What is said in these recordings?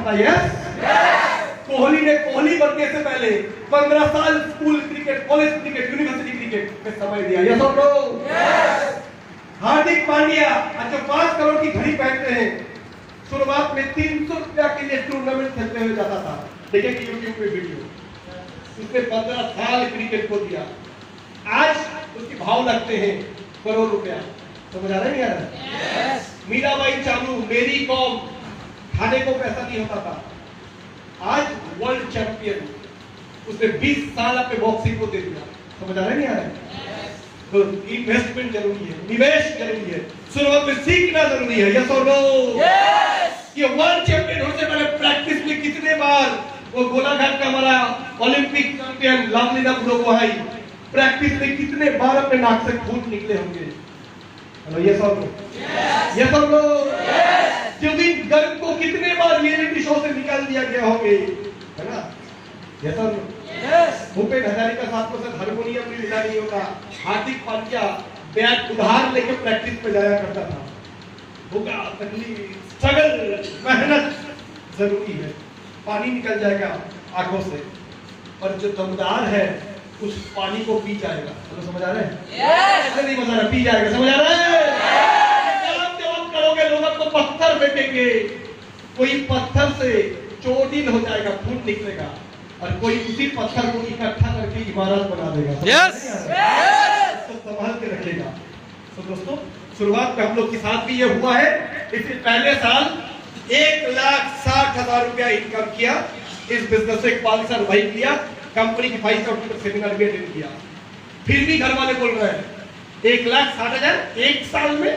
था। यस, कोहली ने कोहली बनने से पहले 15 साल school cricket, college cricket, university cricket में समय दिया। यस और नो? हार्दिक पांड्या जो 5 करोड़ की घड़ी पहनते हैं, शुरुआत में 300 रुपया के लिए टूर्नामेंट खेलते हुए जाता था। देखेंगे यूट्यूब पे वीडियो, उसने 15 साल क्रिकेट को दिया। आज उसकी भाव लगते हैं करोड़ रुपया। समझ आ रहा है यार? मीराबाई चानू, मेरी कॉम, खाने को पैसा नहीं होता था, आज वर्ल्ड चैंपियन। उसने 20 साल अपने बॉक्सिंग को दे दिया। समझ आ रहा है यार? तो इन्वेस्टमेंट जरूरी है, निवेश जरूरी है, शुरुआत में सीखना जरूरी है। यस और नो? ये वर्ल्ड चैंपियन होने से पहले प्रैक्टिस में कितने बार वो गोलाघाट का हमारा ओलंपिक चैंपियन लावलिना बुडोगोहाई प्रैक्टिस में कितने बार अपने नाक से खून निकले होंगे। हेलो, यस और नो? यस और नो? जुबिन गर्ग को कितने बार रियलिटी शो से निकाल दिया गया होंगे, है ना? यस और नो? भूपेन हजारिका साहब को सिर्फ हारमोनियम भी मिला नहीं होता। हार्दिक पांड्या बैट उधार लेके प्रैक्टिस पे जाया करता था। भूखा, तकलीफ, स्ट्रगल, मेहनत जरूरी है। पानी निकल जाएगा आंखों से, और जो दमदार है उस पानी को पी जाएगा। तो समझ आ रहा है? ऐसे नहीं मजा रहा, पी जाएगा। समझ आ रहा है? जब करोगे लोग आपको पत्थर फेंकेंगे, कोई पत्थर से चोटिल हो जाएगा, खून निकलेगा, और कोई उसी पत्थर को इकट्ठा करके इमारत बना देगा। तो संभाल के रखेगा। तो दोस्तों, शुरुआत में हम लोग के साथ भी ये हुआ है। इससे पहले साल 1,60,000 रुपया इनकम किया इस बिजनेस से। 5 साल भाई किया, कंपनी की 5 स्टार सेमिनार भी अटेंड किया। फिर भी घर वाले बोल रहे हैं 1,60,000 एक साल में,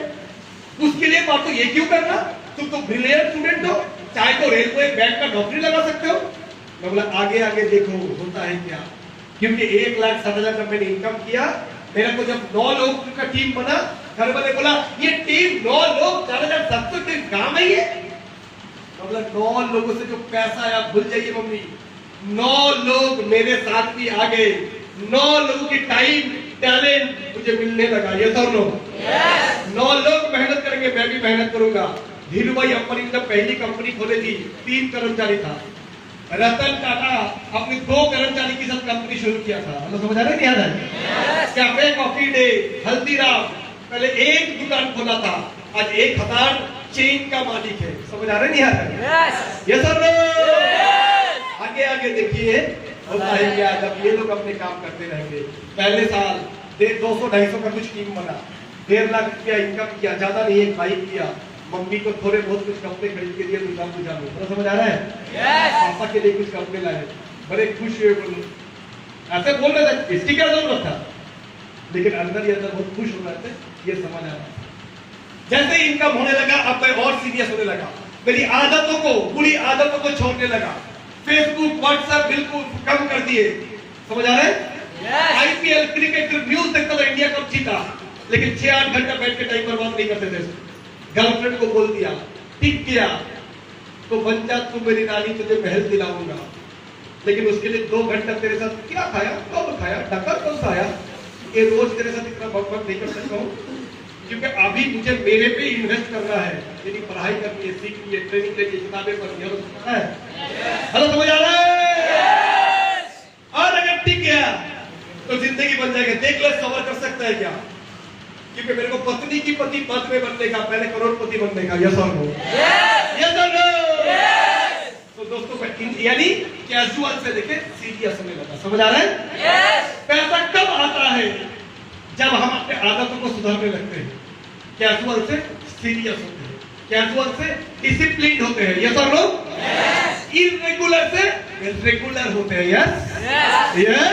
उसके लिए बात तो ये क्यों करना, तुम तो ब्रिलियंट स्टूडेंट हो, चाहे तो रेलवे बैंक का नौकरी लगा सकते हो। मैं बोला आगे आगे देखो होता है क्या, क्योंकि 1,60,000 का मैंने इनकम किया। मेरे को जब 9 लोग का टीम बना, घर वाले बोला ये टीम 9 लोग 4,700 काम है ये। मतलब 9 लोगों से जो पैसा आया भूल जाइए मम्मी। 9 लोग मेरे साथ भी आ गए, 9 लोगों की टाइम टैलेंट मुझे मिलने लगा। ये सब लोग 9 लोग मेहनत करेंगे, मैं भी मेहनत करूंगा। धीरू भाई अंबानी ने जब पहली कंपनी खोली थी 3 कर्मचारी था। रतन टाटा अपने 2 कर्मचारी के साथ कंपनी शुरू किया था। मतलब समझ आ रहा है क्या है? कैफे कॉफी डे, हल्दीराम पहले एक दुकान खोला था, आज 1,000 चेन का मालिक है। समझ आ रहा है नहीं आ रहा है? Yes sir. आगे आगे देखिए होता है क्या, जब ये लोग अपने काम करते रहेंगे। पहले साल 200-250 का कुछ टीम बना, 1.5 लाख रुपया इनकम किया, ज्यादा नहीं, एक बाइक किया, मम्मी को थोड़े बहुत कुछ कपड़े खरीद के दिए, दुर्गा पूजा में। तो समझ आ रहा है? पापा के लिए कुछ कपड़े लाए, बड़े खुश हुए। बोलो ऐसे बोल रहे थे, इसकी क्या जरूरत था, लेकिन अंदर ही अंदर बहुत खुश हो रहे थे। ये समझ आ रहा है। जैसे इनकम होने लगा, अब मैं और सीरियस होने लगा, मेरी आदतों को, बुरी आदतों को छोड़ने लगा। फेसबुक, व्हाट्सएप बिल्कुल कम कर दिए। समझ आ रहा है? आईपीएल क्रिकेट न्यूज देखता था, इंडिया कब जीता, लेकिन 6-8 घंटा बैठ के टाइम बर्बाद नहीं करते थे। गर्लफ्रेंड को बोल दिया, टिक गया तो बन जा तू मेरी रानी, तुझे महल दिलाऊंगा, लेकिन उसके लिए 2 घंटा तेरे साथ क्या खाया, कब खाया, ढक्कन कौन सा आया, ये रोज तेरे साथ इतना बकबक नहीं कर सकता हूँ, क्योंकि अभी मुझे मेरे पे इन्वेस्ट करना है, मेरी पढ़ाई करनी है, सीखनी है, ट्रेनिंग लेनी है, किताबें पढ़नी है। हेलो, समझ आ रहा है? और अगर टिक गया तो जिंदगी बन जाएगी। देख ले सबर कर सकता है क्या, क्योंकि मेरे को पत्नी की पति पद में बनने का, पहले करोड़पति बनने का। यस और नो? यस और नो? तो दोस्तों यानी कैजुअल से लेके सीरियस होने लगा। समझ आ रहा है? पैसा कब आता है, जब हम अपने आदतों को सुधारने लगते हैं। कैजुअल से सीरियस होते हैं, कैजुअल से डिसिप्लिन होते हैं। यस और नो? इरेगुलर से रेगुलर होते हैं। Yes yes.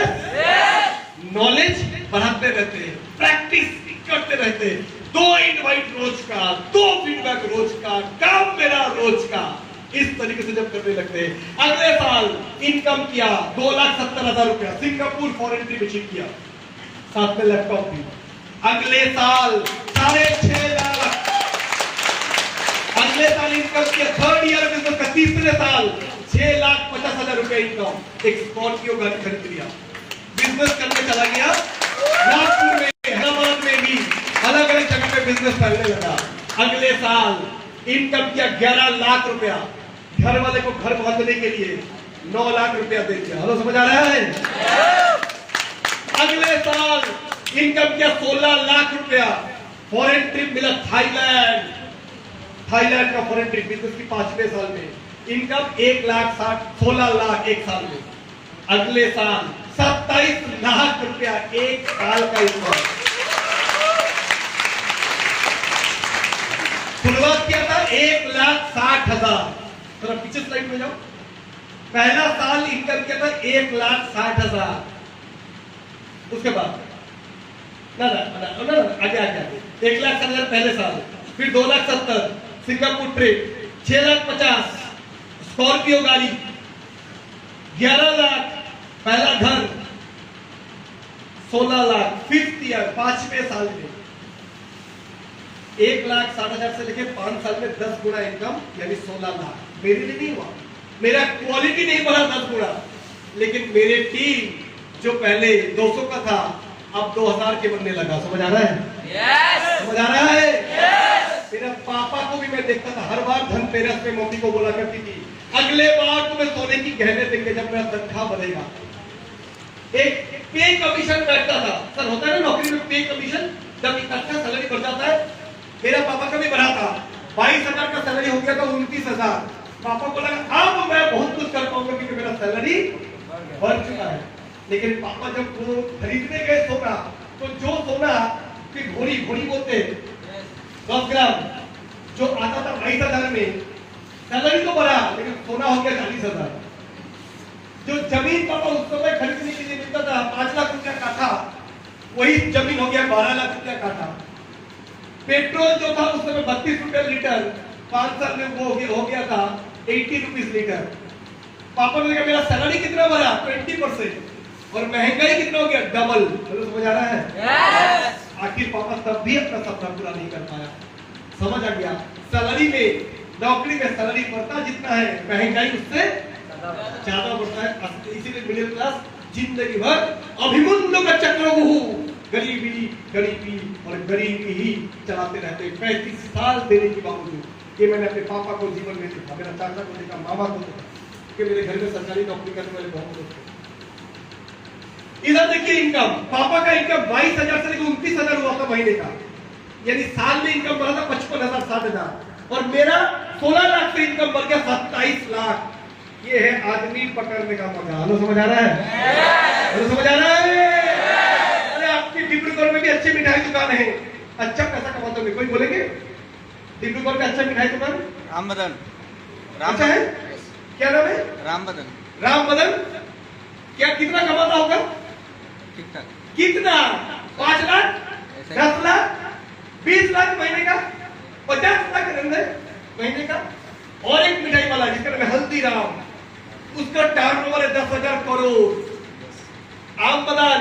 नॉलेज बढ़ाते रहते हैं, प्रैक्टिस करते रहते हैं। 2 इनवाइट रोज का, 2 फीडबैक रोज का, काम मेरा रोज का, इस तरीके से जब करने लगते हैं। अगले साल इनकम किया 2,70,000 रुपया, सिंगापुर फॉरेन ट्रिप अचीव किया, साथ में लैपटॉप भी। अगले साल 6.5 लाख। अगले साल इनकम किया, 3rd ईयर बिजनेस का, तीसरे साल 6,50,000 रुपया इनकम। एक स्कॉर्पियो गाड़ी खरीद लिया, बिजनेस करने चला गया। नागपुर में, हैदराबाद में भी अलग अलग जगह पे बिजनेस करने लगा। अगले साल इनकम किया 11 लाख रुपया, घर वाले को घर बांधने के लिए 9 लाख रुपया दे दिया। हेलो, समझ आ रहा है? अगले साल इनकम किया 16 लाख रुपया। फॉरेन ट्रिप मिला थाईलैंड का फॉरेन ट्रिप बिजनेस की 5वें साल में इनकम 16 लाख एक साल में। अगले साल 27 लाख रुपया एक साल का इनकम। शुरुआत किया था 1,60,000। थोड़ा पीछे स्लाइड में जाओ। पहला साल इनकम किया था 1,60,000। उसके बाद आगे 1,60,000 पहले साल, फिर 2,70,000 सिंगापुर ट्रिप, 6,50,000 स्कॉर्पियो गाड़ी, 11 लाख पहला घर, 16 लाख फिफ्थ ईयर 5वें साल में। 1,60,000 से लेके 5 साल में 10 गुना इनकम यानी 16 लाख। मेरे लिए नहीं हुआ, मेरा क्वालिटी नहीं बढ़ा 10 गुना, लेकिन मेरे टीम जो पहले 200 का था अब 2,000 के बनने लगा। समझ आ रहा है? समझ आ रहा है? मेरे पापा को भी मैं देखता था, हर बार धनतेरस में मम्मी को बोला करती थी अगले बार तुम्हें सोने की गहने देंगे जब मेरा तनख्वाह बढ़ेगा। एक पे कमीशन बैठता था, सर होता है ना नौकरी में पे कमीशन, जब इकट्ठा सैलरी बढ़ जाता है। मेरा पापा का भी बढ़ा था, 22,000 का सैलरी हो गया था 29,000। पापा को लगा अब मैं बहुत कुछ कर पाऊंगा क्योंकि मेरा सैलरी बढ़ चुका है। लेकिन पापा जब वो खरीदने गए सोना, तो जो सोना की घोड़ी बोलते 10 ग्राम जो आता था 22,000 में, सैलरी तो बढ़ा लेकिन सोना हो गया 40,000। जो जमीन पापा उस समय खरीदने के लिए मिलता था 5 लाख रुपया काठा, वही जमीन हो गया 12 लाख रुपया काठा। पेट्रोल जो था उस समय 32 रुपए लीटर, 5 साल में वो हो गया था 80 रुपीज लीटर। पापा ने कहा मेरा सैलरी कितना बढ़ा 20%, और महंगाई कितना हो गया डबल। समझ आ रहा है? आखिर पापा तब भी अपना सपना पूरा नहीं कर पाया। समझ आ गया? सैलरी में, नौकरी में सैलरी बढ़ता जितना है महंगाई उससे ज्यादा बढ़ता है। इसीलिए मिडिल क्लास जिंदगी भर अभिमन्यु का चक्रव्यूह, गरीबी और गरीबी ही चलाते रहते हैं। 35 साल देने के बावजूद। ये मैंने अपने पापा को जीवन में देखा, मेरा चाचा को देखा, मामा को देखा, कि मेरे घर में सरकारी नौकरी करने वाले बहुत लोग थे। इधर देखिए इनकम, पापा का इनकम 22,000 से लेकर 29,000 हुआ था महीने का, यानी साल में इनकम बढ़ा था 55,000 60,000, और मेरा 16 लाख से इनकम बढ़ गया 27 लाख। ये है आदमी पकड़ने का मजा। हेलो, समझ आ रहा है? हेलो, समझ आ रहा है? अरे आपकी डिब्रूगढ़ में भी अच्छी मिठाई दुकान है, अच्छा पैसा कमाते हो, कोई बोलेंगे? डिब्रूगढ़ में अच्छा मिठाई दुकान रामबदन। अच्छा है? क्या नाम है? रामबदन। क्या कितना कमाता होगा? कितना? 5 लाख, 10 लाख, 20 लाख महीने का, 50 लाख महीने का। और एक मिठाई वाला जिसका नाम है हल्दीराम, उसका टर्नओवर है 10,000 करोड़। आमबदान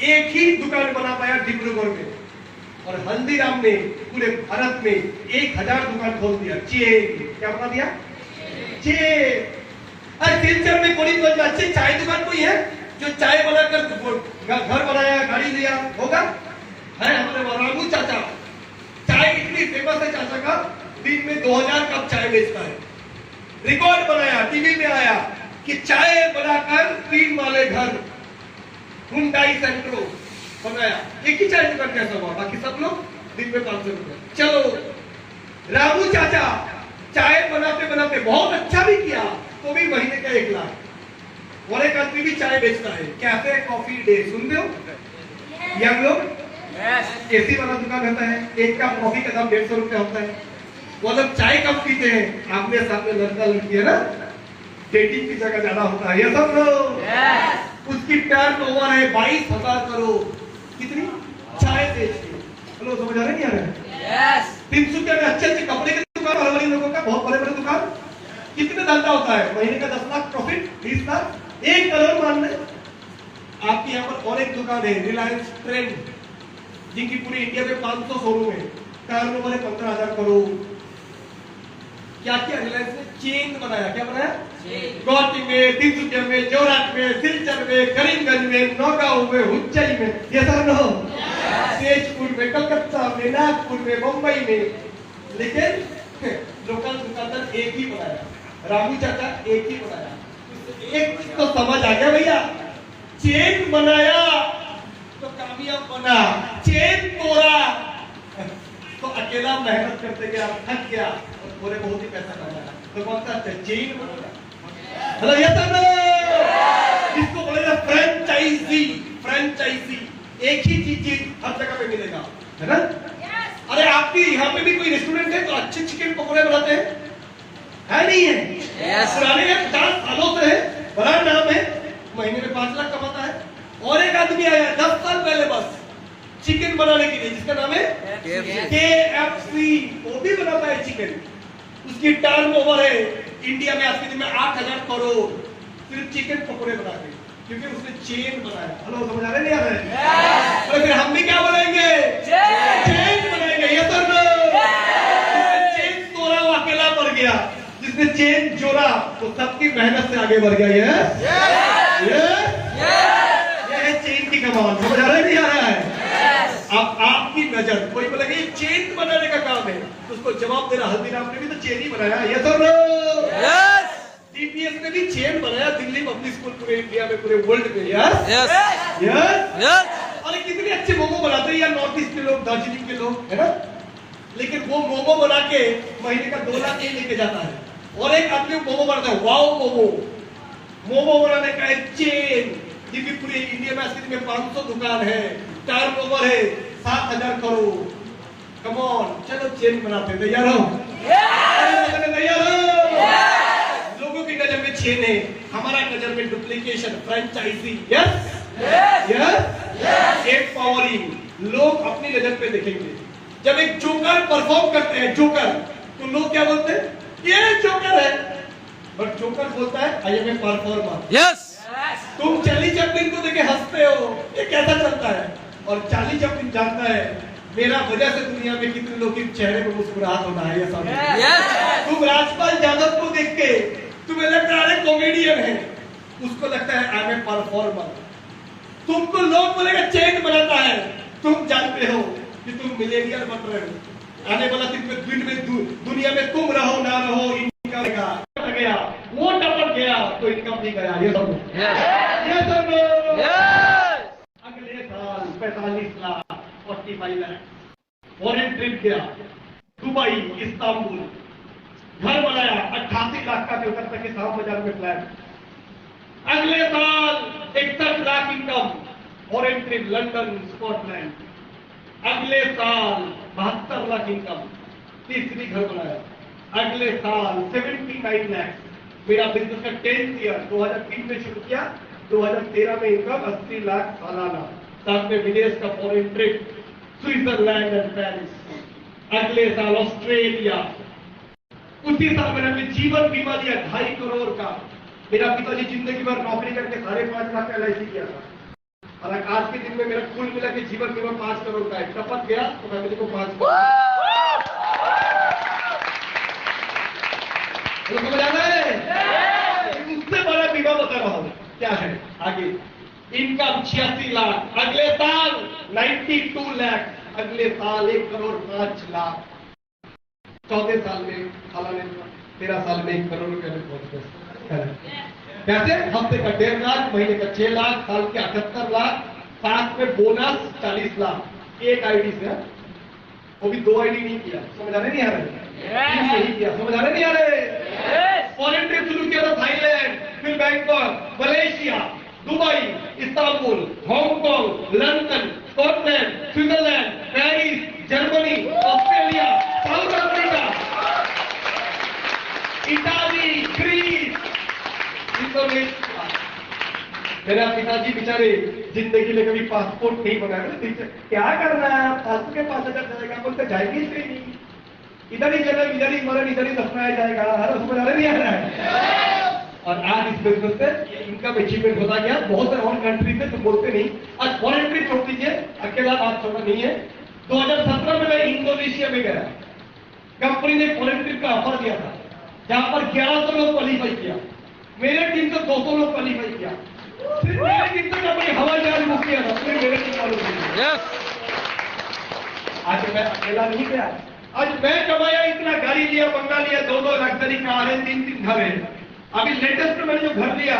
एक ही दुकान बना पाया डिब्रूगढ़ में, और हल्दीराम ने पूरे भारत में 1,000 दुकान खोल दिया। चेन, क्या बना दिया? चेन। सिलचर में गरीबगंज में अच्छी चाय दुकान कोई है जो चाय बनाकर घर बनाया, गाड़ी लिया होगा? है हमारे रामू चाचा। चाय इतनी फेमस है चाचा का, दिन में 2000 कप चाय बेचता है। रिकॉर्ड बनाया, टीवी में आया कि चाय बनाकर 3 वाले घर, हुंडई सेंट्रो बनाया। एक ही चाय दुकान कैसा हुआ? बाकी सब लोग दिन में 500 रुपए। चलो, रामू चाचा चाय बनाते बनाते बहुत अच्छा भी किया, तो भी महीने का 1 लाख। और एक आदमी भी चाय बेचता है, कैफे कॉफी डे, सुनते हो? यंग लोग एसी वाला दुकान रहता है, एक कप कॉफी का दाम 150 रुपया होता है। वो लोग चाय कब पीते हैं? आमने सामने लड़का लड़की है ना, डेटिंग की जगह ज्यादा होता है। ये सब लोग उसकी टर्नओवर है 22,000 करोड़। कितनी? चाय बेचती। हेलो, समझ आ रहे नहीं आ रहे? 300 में अच्छे अच्छे कपड़े की दुकान, हर लोगों का बहुत बड़े बड़े दुकान। कितने धंधा होता है? महीने का 10 लाख प्रॉफिट, 20 लाख, 1 करोड़ मान ले। आपके यहाँ पर और एक दुकान है रिलायंस ट्रेंड, जिनकी पूरी इंडिया में 500 शोरूम है, टर्नओवर है 15,000 करोड़। क्या किया रिलायंस ने? चेन बनाया। क्या बनाया? गुवाहाटी में, तिनसुकिया में, जोरहाट में, सिलचर में, करीमगंज में, नौगांव में, उज्जैन में, ये सब नो, तेजपुर में, कलकत्ता में, नागपुर में, मुंबई में। लेकिन लोकल दुकानदार एक ही बनाया। रामू चाचा एक ही बनाया, एक चीज तो समझ आ गया भैया, चेन बनाया तो कामयाब बना, चेन तोड़ा तो अकेला मेहनत करते गया, थक गया और थोड़े बहुत ही पैसा कमाया। तो कौन सा चेन बनाया? हेलो ये सब इसको बोलेगा फ्रेंचाइजी। फ्रेंचाइजी एक ही चीज हर जगह पे मिलेगा, है ना? अरे आपकी यहाँ पे भी कोई रेस्टोरेंट है तो अच्छे चिकन पकौड़े बनाते हैं, है नहीं है? पुराने 50 सालों से है, बड़ा नाम है, महीने में 5 लाख कमाता है। और एक आदमी आया 10 साल पहले बस चिकन बनाने के लिए, जिसका नाम है KFC, वो भी बनाता है चिकन। उसकी टर्नओवर है इंडिया में आज के दिन में 8,000 करोड़ सिर्फ चिकन पकौड़े बना के, क्योंकि उसने चेन बनाया। हेलो समझ आ रहे नहीं आ रहे? तो फिर हम भी क्या बनाएंगे? चेन बनाएंगे। ये सर चेन तोड़ा वो अकेला पड़ गया, जिसने चेन जोड़ा वो सबकी मेहनत से आगे बढ़ गया। ये है चेन की कमाल। समझ आ रहा है नहीं आ रहा है? अब आपकी नजर, कोई बोलेगा ये चेन बनाने का काम है, तो उसको जवाब देना, हल्दीराम ने भी तो चेन ही बनाया। ये सर DPS ने भी चेन बनाया, दिल्ली पब्लिक स्कूल पूरे इंडिया में, पूरे वर्ल्ड में। अरे कितने अच्छे मोमो बनाते हैं यार नॉर्थ ईस्ट के लोग, दार्जिलिंग के लोग, है ना? लेकिन वो मोमो बना के महीने का 2 लाख लेके जाता है, और एक आदमी मोमो बनाता है, वाओ मोमो। मोमो बनाने का एक चेन, जिनकी पूरी इंडिया में आज में 500 दुकान है, टर्नओवर है 7,000 करोड़। कम ऑन, चलो चेन बनाते हैं, तैयार हो? तैयार हो? लोगों की नजर में चेन है, हमारा नजर में डुप्लीकेशन, फ्रेंचाइजी। यस यस, एक पावरिंग। लोग अपनी नजर पे देखेंगे। जब एक जोकर परफॉर्म करते हैं, जोकर, तो लोग क्या बोलते हैं? ये जोकर है। बट जोकर बोलता है I am a performer. Yes, तुम चार्ली चैपलिन को देखे हंसते हो, ये कैसा चलता है? और चार्ली चैपलिन जानता है मेरा वजह से दुनिया में कितने लोग के चेहरे पर मुस्कुराहट होना है। ऐसा तुम राजपाल यादव को देख के तुम्हें लगता है कॉमेडियन है, उसको लगता है आई एम ए परफॉर्मर। तुमको लोग बोलेगा चेन बनाता है, तुम जानते हो कि तुम मिलेनियर बन रहे हो। आने वाला दिन में दुनिया में तुम रहो ना रहो, इनकम गया, वो डबल गया तो इनकम नहीं गया। ये सब अगले साल 45 लाख 45 लाख फॉरेन ट्रिप गया, दुबई, इस्तांबुल, घर बनाया 88 लाख का कलकत्ता के शाम बाजार में फ्लैट। अगले साल 61 lakh income, foreign trip London, Scotland. अगले साल 72 लाख इनकम, तीसरी घर बनाया। अगले साल 79 लाख। मेरा बिजनेस का 10th ईयर 2003 में शुरू किया, 2013 में इनकम 80 लाख सालाना, साथ में विदेश का foreign trip, Switzerland and Paris. अगले साल ऑस्ट्रेलिया। उसी साल मैंने जीवन बीमा लिया 2.5 करोड़ का। मेरा पिताजी जिंदगी भर नौकरी करके 5.5 लाख का LIC किया था, और आज के दिन में मेरा कुल मिला के जीवन बीमा 5 करोड़ का है। टपक गया तो फैमिली को 5 करोड़। समझ आ रहा है? उससे बड़ा बीमा बता रहा हूं क्या है आगे। इनकम 86 लाख। अगले साल 92 लाख। अगले साल 1 करोड़ 5 लाख। 14 साल में, 13 साल में 1 करोड़ रुपए में पहुंच गए। कैसे? हफ्ते का 1.5 लाख, महीने का 6 लाख, साल के 78 लाख, साथ में बोनस 40 लाख। एक आईडी से, वो भी 2 आईडी नहीं किया। समझ आ रहे नहीं आ रहे? यही किया। समझ आ रहे नहीं आ रहे? फॉरेन ट्रिप शुरू किया था थाईलैंड, फिर Bangkok, Malaysia, Dubai, Istanbul, Hong Kong, London, Scotland, Switzerland, Paris, Germany, Australia, South Africa, Italy, Greece. मेरा पिताजी बेचारे जिंदगी में कभी पासपोर्ट नहीं बनाया। क्या करना है, फालतू के 5,000 जाएगा, बोलते जाएगी नहीं, इधर ही जन्म, इधर ही मरण, इधर ही दफनाया जाएगा। समझ आ रहा नहीं आ रहा है? और आज इस बिजनेस से इनकम अचीवमेंट होता गया। बहुत और कंट्री से तो बोलते नहीं। आज फॉरेन ट्रिप छोड़ दीजिए, अकेला बात छोड़ना नहीं है। 2017 में मैं इंडोनेशिया में गया, कंपनी ने फॉरेन ट्रिप का ऑफर दिया था, जहां पर 1100 लोग क्वालिफाई किया। मेरे टीम से 200 लोग क्वालिफाई किया। सिर्फ मेरे टीम से कंपनी हवाई जहाज बुक किया था, पूरी मेरे टीम वालों के लिए। आज मैं अकेला नहीं गया, आज मैं कमाया इतना, गाड़ी लिया, बंगला लिया, 2-2 लग्जरी कार है, 3-3 घर है। अभी लेटेस्ट में मैंने जो घर लिया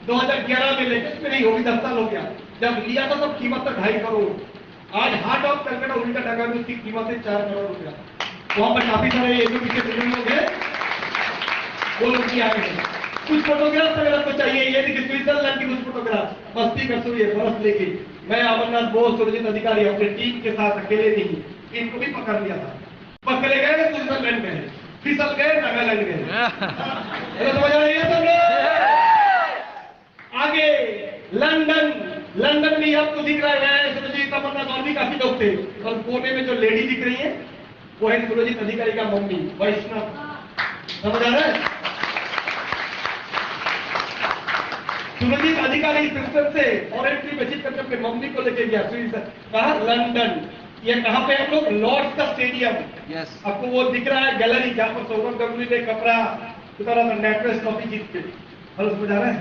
2011 में, लेटेस्ट में नहीं, होगी 10 साल हो गया। जब लिया था तब कीमत था 2.5 करोड़। आज हार्ट ऑफ कलकत्ता उल्टा डगा में उसकी कीमत है 4 करोड़ रुपया। वहां पर काफी सारे लोग हैं, वो लोग भी आए हैं। कुछ फोटोग्राफ अगर आपको चाहिए, ये देखिए स्विट्जरलैंड की कुछ फोटोग्राफ, मस्ती करते हुए बर्फ लेके मैं, अमरनाथ बोस, सुरजीत अधिकारी अपने टीम के साथ अकेले नहीं, इनको भी पकड़ लिया था। पकड़े गए स्विट्जरलैंड में, फिसल गए नागालैंड में। समझ आ रही है सब लोग? आगे लंदन, लंदन में आपको दिख रहा है सुरजीत, अमरनाथ और भी काफी लोग थे। और कोने में जो लेडी दिख रही है वो है सुरजीत अधिकारी का मम्मी वैष्णव। समझ आ रहा है? सुरजीत अधिकारी सिस्टर से फॉरेन की विजिट करके अपने मम्मी को लेके गया कहा लंदन। ये कहां पे हम लोग, लॉर्ड्स का स्टेडियम। yes. आपको वो दिख रहा है गैलरी जहां पर सौरभ गंगुली ने कपड़ा उतारा था नेटवर्क ट्रॉफी जीत के। हेलो, समझ आ रहा है?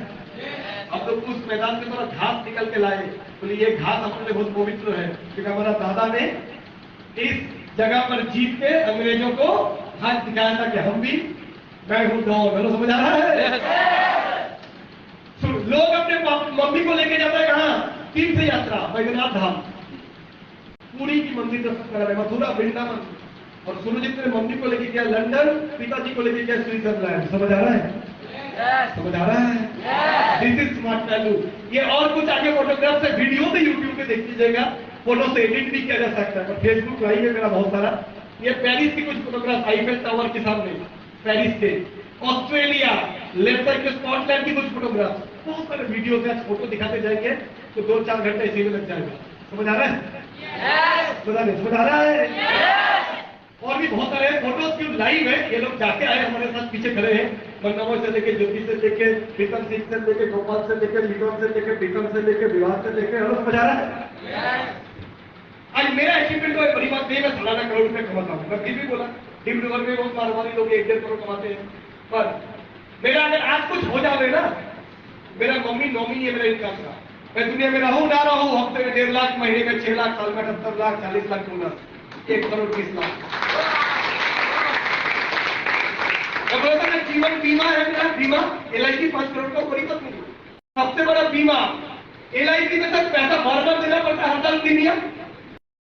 हम लोग उस मैदान में थोड़ा घास निकल के लाए, बोले ये घास हमारे लिए बहुत पवित्र है, क्योंकि हमारा दादा ने इस जगह पर जीत के अंग्रेजों को हाथ दिखाया था कि हम भी, मैं हूं डॉन। हेलो, समझ आ रहा है? लोग अपने मम्मी को लेके जाता है कहां, तीर्थ यात्रा, बैद्यनाथ धाम, पूरी की मंदिर दर्शन करा रहे, मथुरा, वृंदावन। और सुरजीत ने मम्मी को लेके गया लंदन, पिताजी को लेके गया स्विट्जरलैंड। समझ आ रहा है? समझ आ रहा है? This is smart value. ये और कुछ आगे फोटोग्राफ से वीडियो पे यूट्यूब पे देख लीजिएगा, फोटो से एडिट भी किया जा सकता है, पर फेसबुक लाइव है मेरा बहुत सारा। ये पेरिस की कुछ फोटोग्राफ, आईफेल टावर के सामने पेरिस के, ऑस्ट्रेलिया, लेफ्ट साइड के स्कॉटलैंड की कुछ फोटोग्राफ, बहुत सारे वीडियो से आज फोटो दिखाते जाएंगे तो 2-4 घंटे इसी में लग जाएगा। समझ आ रहा है? समझ आ रहा है? और भी बहुत सारे फोटोज की लाइव है, ये लोग जाके आए, हमारे साथ पीछे खड़े हैं। मनोवर से लेके, ज्योति से लेके, प्रीतम सिंह से लेके, गोपाल से लेके, विक्रम से लेके, प्रीतम से लेके, विवाह से लेके। हेलो, समझ आ रहा है? आज मेरा अचीवमेंट तो बड़ी बात नहीं, मैं सालाना करोड़ रुपए कमाता हूँ। मैं फिर भी बोला डिब्रूगढ़ में बहुत मारवाड़ी लोग 1-1.5 करोड़ कमाते हैं, पर मेरा अगर आज कुछ हो जावे ना, मेरा मम्मी नॉमिनी है मेरा इनकम का। मैं दुनिया में रहूं ना रहूं, हफ्ते में 1.5 लाख, महीने में 6 लाख, साल में 78 लाख, 40 लाख बोनस, 1 करोड़ 20 लाख। जीवन बीमा है मेरा, बीमा LIC 5 करोड़ का, बड़ी बात नहीं। सबसे बड़ा बीमा LIC में तक पैसा बार बार देना पड़ता है, हर साल प्रीमियम।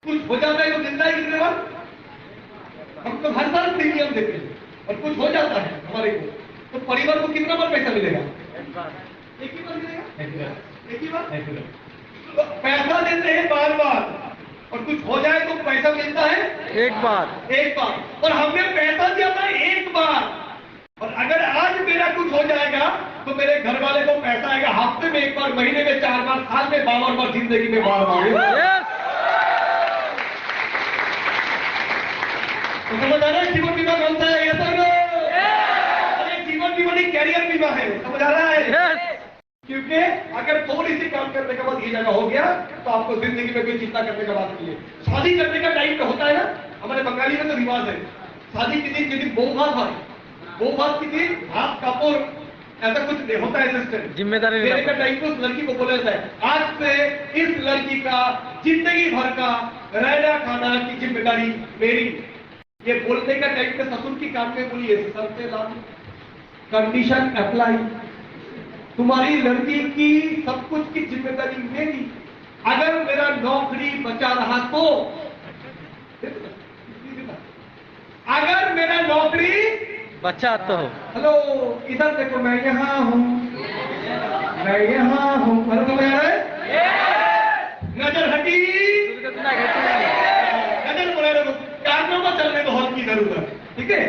कुछ हो जाता है तो जिंदा ही गिरने वाला, हम तो हर साल प्रीमियम देते हैं, और कुछ हो जाता है हमारे को, तो परिवार को कितना बार पैसा मिलेगा? एक ही बार मिलेगा, एक ही बार। तो पैसा देते हैं बार बार, और कुछ हो जाए तो पैसा मिलता है एक बार, एक बार। और हमने पैसा दिया था एक बार, और अगर आज मेरा कुछ हो जाएगा तो मेरे घर वाले को पैसा आएगा हफ्ते में 1 बार, महीने में 4 बार, साल में 52 बार, जिंदगी में 12 बार। तो समझ आ रहा है जीवन बीमा कौन सा है? ये सर, अरे जीवन बीमा नहीं, कैरियर बीमा है। समझ आ रहा है? क्योंकि अगर थोड़ी सी काम करने के बाद ये जगह हो गया तो आपको जिंदगी में कोई चिंता करने का बात नहीं है। शादी करने का टाइम पे होता है ना, हमारे बंगाली में तो रिवाज है, शादी की दिन बहू भात भाई, बहू भात की दिन भात कपूर, ऐसा कुछ नहीं होता है सिस्टम। जिम्मेदारी देने का टाइम तो उस लड़की को बोला जाता है, आज से इस लड़की का जिंदगी भर का रहना खाना की जिम्मेदारी मेरी। ये बोलने का टाइम पे ससुर की काम में बोलिए, सबसे लागू कंडीशन अप्लाई, तुम्हारी लड़की की सब कुछ की जिम्मेदारी मेरी। अगर मेरा नौकरी बचा रहा तो, अगर मेरा नौकरी बचा तो, हेलो इधर देखो, मैं यहाँ हूँ, मैं यहाँ हूँ, नजर हटी, नजर बोले कारनामा चलने तो हॉल की जरूरत, ठीक है?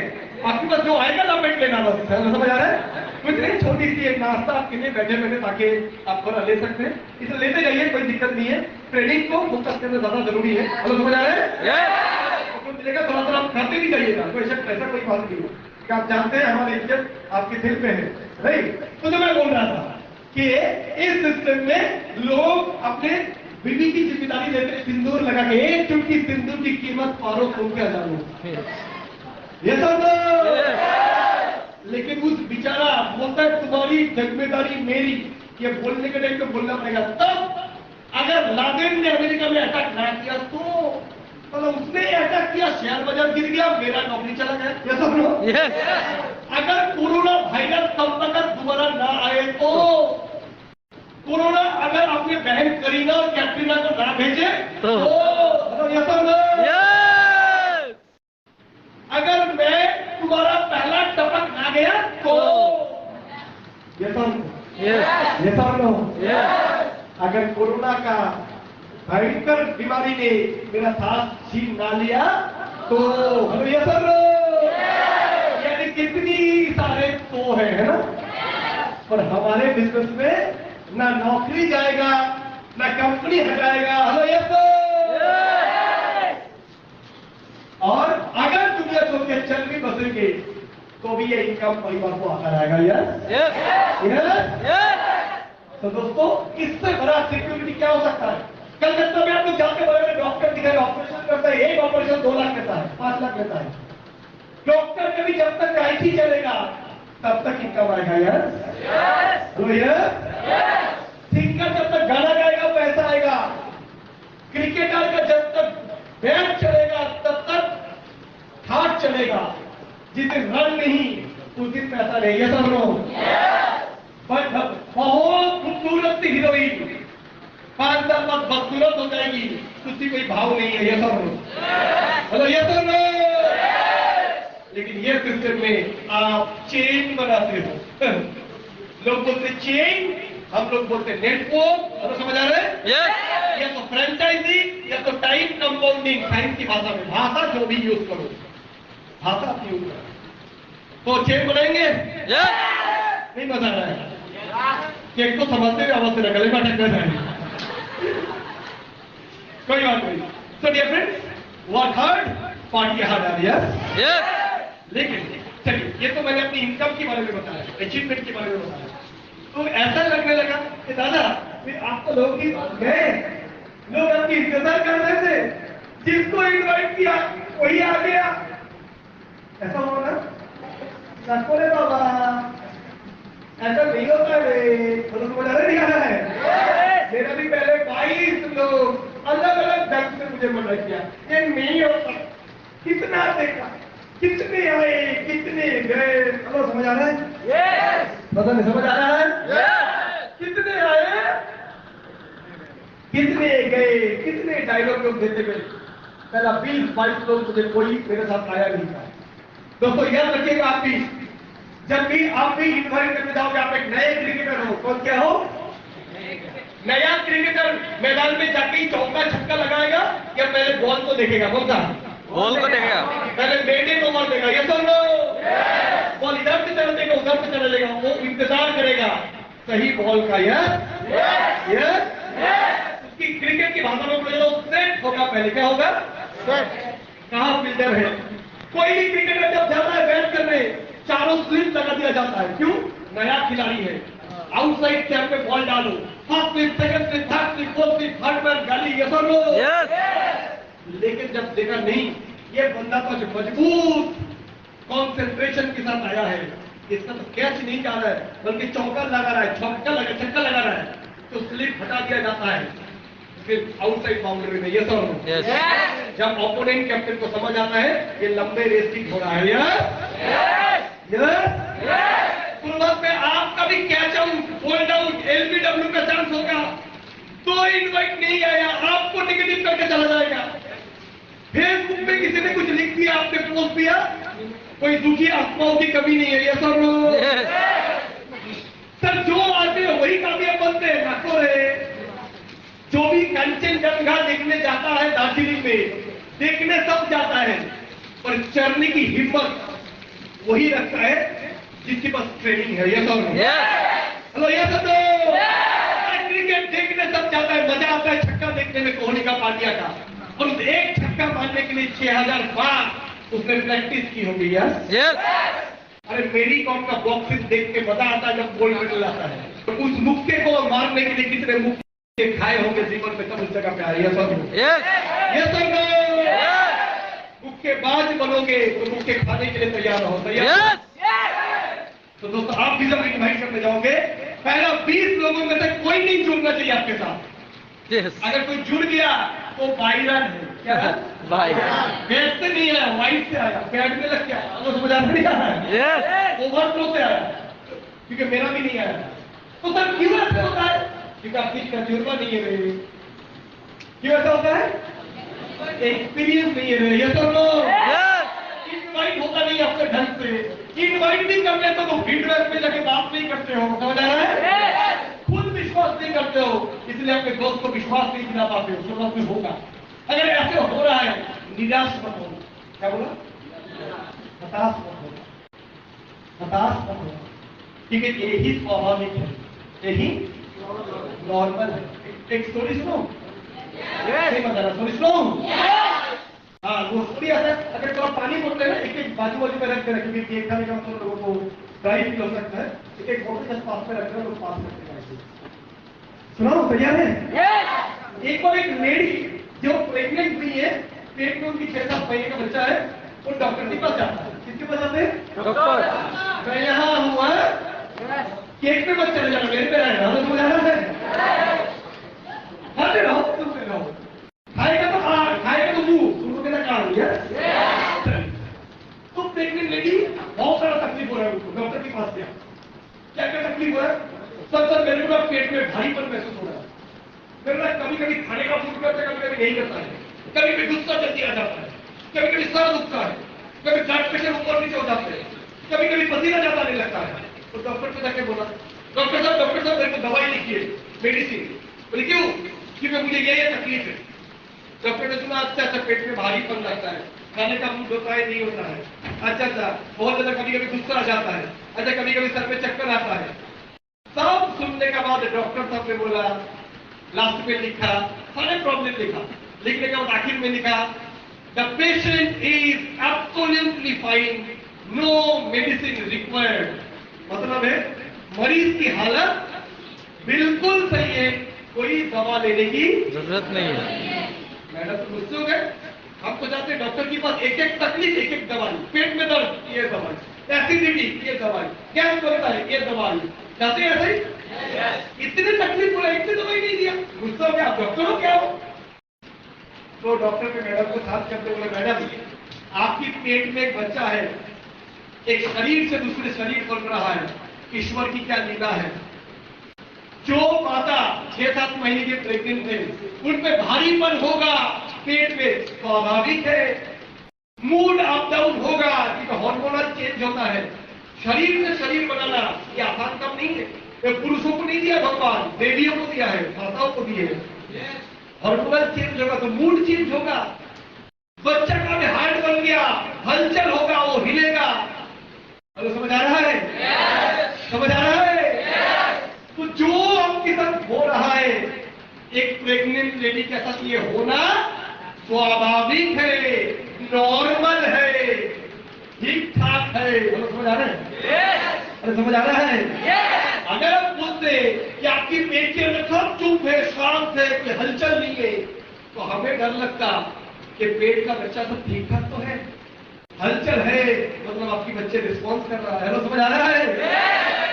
आपके पास जो आएगा ना पेट लेना, बस समझ आ रहा है? कुछ नहीं, छोटी सी एक नाश्ता आपके लिए बैठे बैठे ताकि आप थोड़ा ले सकते हैं, इसे लेते जाइए, कोई दिक्कत नहीं है। ट्रेनिंग को फोकस करना ज्यादा जरूरी है। हेलो, समझ आ रहा है? कुछ मिलेगा थोड़ा थोड़ा आप खाते भी जाइएगा, कोई ऐसा कोई बात नहीं है कि आप जानते हैं हमारी इज्जत आपके दिल पे है, राइट? तो जो मैं बोल रहा था कि इस सिस्टम में लोग अपने बीवी की जिम्मेदारी लेते हैं, सिंदूर लगा के, एक चुटकी सिंदूर की कीमत 12,000 ये सब। लेकिन उस बेचारा बोलता है तुम्हारी जिम्मेदारी मेरी, ये बोलने के टाइम पे बोलना पड़ेगा। तब अगर लादेन ने अमेरिका में अटैक ना किया तो मतलब उसने ऐसा किया, शेयर बाजार गिर गया, मेरा नौकरी चला गया। ये सब लोग अगर कोरोना वायरस तब तक दोबारा ना आए तो, कोरोना अगर अपनी बहन करीना और कैटरीना को ना भेजे तो ये सब अगर मैं तुम्हारा पहला टपक ना गया तो ये सब लोग अगर कोरोना का भयंकर बीमारी ने मेरा सांस छीन ना लिया तो ये सब यानी कितनी सारे तो है ना। पर हमारे बिजनेस में ना नौकरी जाएगा ना कंपनी हटाएगा। हेलो ये तो और अगर दुनिया सोच के चल भी बसेंगे तो भी ये इनकम परिवार को आता रहेगा यार। तो दोस्तों इससे बड़ा सिक्योरिटी क्या हो सकता है? कलकत्ता में आप लोग जाते बड़े डॉक्टर दिखाए ऑपरेशन करता है, एक ऑपरेशन 2 लाख लेता है, 5 लाख लेता है। डॉक्टर का भी जब तक आईटी चलेगा तब तक इनकम आएगा यार। सिंगर जब तक गाना गाएगा पैसा आएगा। क्रिकेटर का जब तक बैट चलेगा तब तक हाथ चलेगा। जिस दिन रन नहीं उस दिन पैसा नहीं। ये सब लोग बहुत खूबसूरत सी हीरोइन 5 साल बाद बदसूरत हो जाएगी, उसकी कोई भाव नहीं है। ये सब लोग हेलो ये सब लोग। लेकिन ये सिस्टम में आप चेन बनाते हो। लोग बोलते चेन, हम लोग बोलते नेटवर्क। हेलो समझ आ रहे हैं? या तो फ्रेंचाइजी या तो टाइम कंपाउंडिंग। साइंस की भाषा में भाषा जो भी यूज करो, भाषा आप यूज करो तो चेन बनाएंगे। नहीं मजा आ रहा है? केक को समझते हुए आवाज से गले में अटक जाएंगे। कोई बात नहीं। So dear friends, work hard party hard आ रही है। लेकिन चलिए, ये तो मैंने अपनी इनकम के बारे में बताया, अचीवमेंट के बारे में बताया। तो ऐसा लगने लगा कि दादा आप तो लोग ही गए, लोग आपकी इंतजार कर रहे थे, जिसको इनवाइट किया वही आ गया। ऐसा होगा ना रे बाबा, ऐसा नहीं होता है। नहीं आ रहा है। मेरा भी पहले 22 लोग अलग अलग ढंग से मुझे मना किया, ये नहीं होता। कितना देखा, कितने आए कितने गए। चलो समझ आ रहा है? पता नहीं समझ आ रहा है? कितने आए कितने गए, कितने डायलॉग लोग देते गए। पहला 20-22 लोग मुझे कोई मेरे साथ आया नहीं था। दोस्तों याद रखिएगा, आप भी जब भी आप भी इन्वाइट करने जाओगे, आप एक नए क्रिकेटर हो। कौन क्या हो? नया क्रिकेटर मैदान में जाके चौका छक्का लगाएगा या पहले बॉल को देखेगा? बोलता बॉल को देखेगा, पहले बेटे को बॉल देगा। ये तो बॉल इधर से चल देगा, उधर से चल देगा, वो इंतजार करेगा सही बॉल का। उसकी क्रिकेट की भाषा में बोले तो सेट होगा। पहले क्या होगा? कहां फील्डर है? कोई भी क्रिकेटर जब जाता है बैट करने, चारों स्लिप लगा दिया जाता है। क्यों? नया खिलाड़ी है। आउटसाइड स्टैंप पे बॉल डालो, first slip, second slip, third slip, fourth slip, third man गाली। ये सब लेकिन जब देखा नहीं, ये बंदा तो मजबूत कंसंट्रेशन के साथ आया है, इसका तो कैच नहीं जा रहा है बल्कि चौका लगा रहा है, छक्का लगा रहा है, तो स्लिप हटा दिया जाता है फिर आउटसाइड बाउंड्री में। ये सब जब ओपोनेंट कैप्टन को समझ आता है ये लंबे रेस की घोड़ा है। शुरुआत में आपका भी catch out, hold out, LBW का चांस होगा, तो इनवाइट नहीं आया, आपको नेगेटिव करके चला जाएगा। फेसबुक पे किसी ने कुछ लिख दिया, आपने पोस्ट दिया, कोई दुखी आत्माओं की कमी नहीं है। ये सब सर जो आते हैं वही कामयाब बनते हैं। ना रे, जो भी कंचनजंगा देखने जाता है दार्जिलिंग में, देखने सब जाता है, पर चढ़ने की हिम्मत वही रखता है जिसके पास ट्रेनिंग है। ये सब हेलो, ये सब क्रिकेट देखने सब जाता है, मजा आता है छक्का देखने में, कोहली का, पांड्या का, और उस एक छक्का मारने के लिए 6000 बार उसने प्रैक्टिस की होगी। अरे मेरी कौन का बॉक्सिंग देख के मजा आता है जब गोल्ड मेडल आता है, तो उस मुक्के को मारने के लिए कितने मुक्के खाए होंगे जीवन में, तब उस जगह पे आ रही है। ये सब मुक्केबाज बनोगे तो मुक्के खाने के लिए तैयार रहो। तैयार? तो दोस्तों आप भी जब इन्वाइट करने जाओगे, पहला 20 लोगों में से कोई नहीं जुड़ना चाहिए आपके साथ। अगर कोई जुड़ गया तो वायरल है, क्या है? पेट से नहीं आया, वाइट से आया, पेट में लग गया, वो समझ आ नहीं आया, ओवरफ्लो से आया, क्योंकि मेरा भी नहीं आया। तो सर क्यों ऐसा होता है? क्योंकि आपकी तजुर्बा नहीं है मेरे। क्यों ऐसा होता है? एक्सपीरियंस नहीं है मेरे। ये तो इनवाइट होता नहीं आपके ढंग से, इनवाइट नहीं करते तो फीडबैक में जाके बात नहीं करते हो, समझ आ रहा है? खुद विश्वास नहीं करते हो, इसलिए अपने दोस्त को विश्वास नहीं दिला पाते हो। सुनो कुछ होगा, अगर ऐसे हो रहा है निराश मत हो। क्या बोला? हताश मत हो, हताश मत हो, ठीक है? यही स्वाभाविक है, यही नॉर्मल है। एक स्टोरी सुनो, स्टोरी सुनो। हाँ, वो स्टोरी आता है, अगर तो आप पानी बोलते हैं ना, एक बाजू बाजू में रख के रखेंगे, केक खाने का मतलब लोगों को ड्राई फील हो सकता है, एक बोतल जब पास में रख रहे हैं, लोग पास रखते हैं। सुनो, तैयार है? एक बार एक लेडी जो प्रेग्नेंट हुई है, पेट में उनकी 6-7 महीने का बच्चा है, वो डॉक्टर के पास जाता है। किसके पास जाते हैं? डॉक्टर। मैं यहाँ हुआ केक में मत चले जाना, मेरे पे रहना, तो समझ आ रहा है? खाते रहो, सुनते रहो, खाएगा तो खाएगा तो मुंह, सुनोगे ना कान। तो प्रेग्नेंट लेडी बहुत सारा तकलीफ हो रहा है उनको, डॉक्टर के पास गया। क्या क्या तकलीफ हो रहा है? सर मेरे को पेट में भारीपन महसूस हो रहा है, मेरा कभी कभी खाने का मन करता है, कभी कभी नहीं करता है, कभी कभी गुस्सा जल्दी आ जाता है, कभी कभी सर दुखता है, कभी ब्लड प्रेशर ऊपर नीचे हो जाते हैं, कभी कभी पसीना ज्यादा नहीं लगता है। तो डॉक्टर से जाके बोला, डॉक्टर साहब मेरे को दवाई लिखिए, मेडिसिन। बोले क्यों? क्योंकि मुझे ये तकलीफ है। डॉक्टर ने सुना, अच्छा पेट में भारीपन लगता है, खाने का मूड होता है, नहीं होता है, अच्छा बहुत ज्यादा कभी कभी गुस्सा आ जाता है, अच्छा कभी कभी सर में चक्कर आता है। सब सुनने के बाद डॉक्टर साहब ने बोला, लास्ट में लिखा, सारे प्रॉब्लम लिखा, लिखने के बाद आखिर में लिखा, the patient is absolutely fine, no medicine required. मतलब है मरीज की हालत बिल्कुल सही है, कोई दवा लेने की जरूरत नहीं है। मैडम तो गुस्से हो गए, हम तो जाते हैं डॉक्टर के पास, एक एक तकलीफ एक एक दवाई, पेट में दर्द ये दवाई, एसिडिटी ये दवाई, गैस बनता है ये दवाई, जाते हैं ऐसे ही। इतने तकलीफ बोला, इतनी दवाई नहीं दिया, गुस्सा हो गया, आप डॉक्टर हो क्या हो? तो डॉक्टर ने मैडम को साथ करते बोले, मैडम आपकी पेट में एक बच्चा है, एक शरीर से दूसरे शरीर बन रहा है, ईश्वर की क्या लीला है। जो माता 6-7 महीने के प्रेग्नेंट थे, उनमें भारीपन होगा पेट में, स्वाभाविक है। मूड अप डाउन होगा, क्योंकि हार्मोनल चेंज होता है। शरीर से शरीर बनाना ये आसान काम नहीं है, ये पुरुषों को नहीं दिया भगवान, देवियों को दिया है, माताओं को दिए है। हार्मोनल चेंज होगा तो मूड चेंज होगा, बच्चा का भी हार्ट बन गया, हलचल होगा, वो हिलेगा। हेलो, समझ आ रहा है? समझ आ रहा है? तो जो आपके साथ हो रहा है, एक प्रेग्नेंट लेडी के साथ ये होना स्वाभाविक है, नॉर्मल है, ठीक ठाक है। समझ आ रहा है? अरे समझ आ रहा है? अगर आप बोलते कि आपकी पेट के अंदर सब चुप है, शांत है, कोई हलचल नहीं है, तो हमें डर लगता कि पेट का बच्चा सब ठीक ठाक तो है, हलचल है, मतलब आपकी बच्चे रिस्पॉन्स कर रहा है। हेलो, समझ आ रहा है?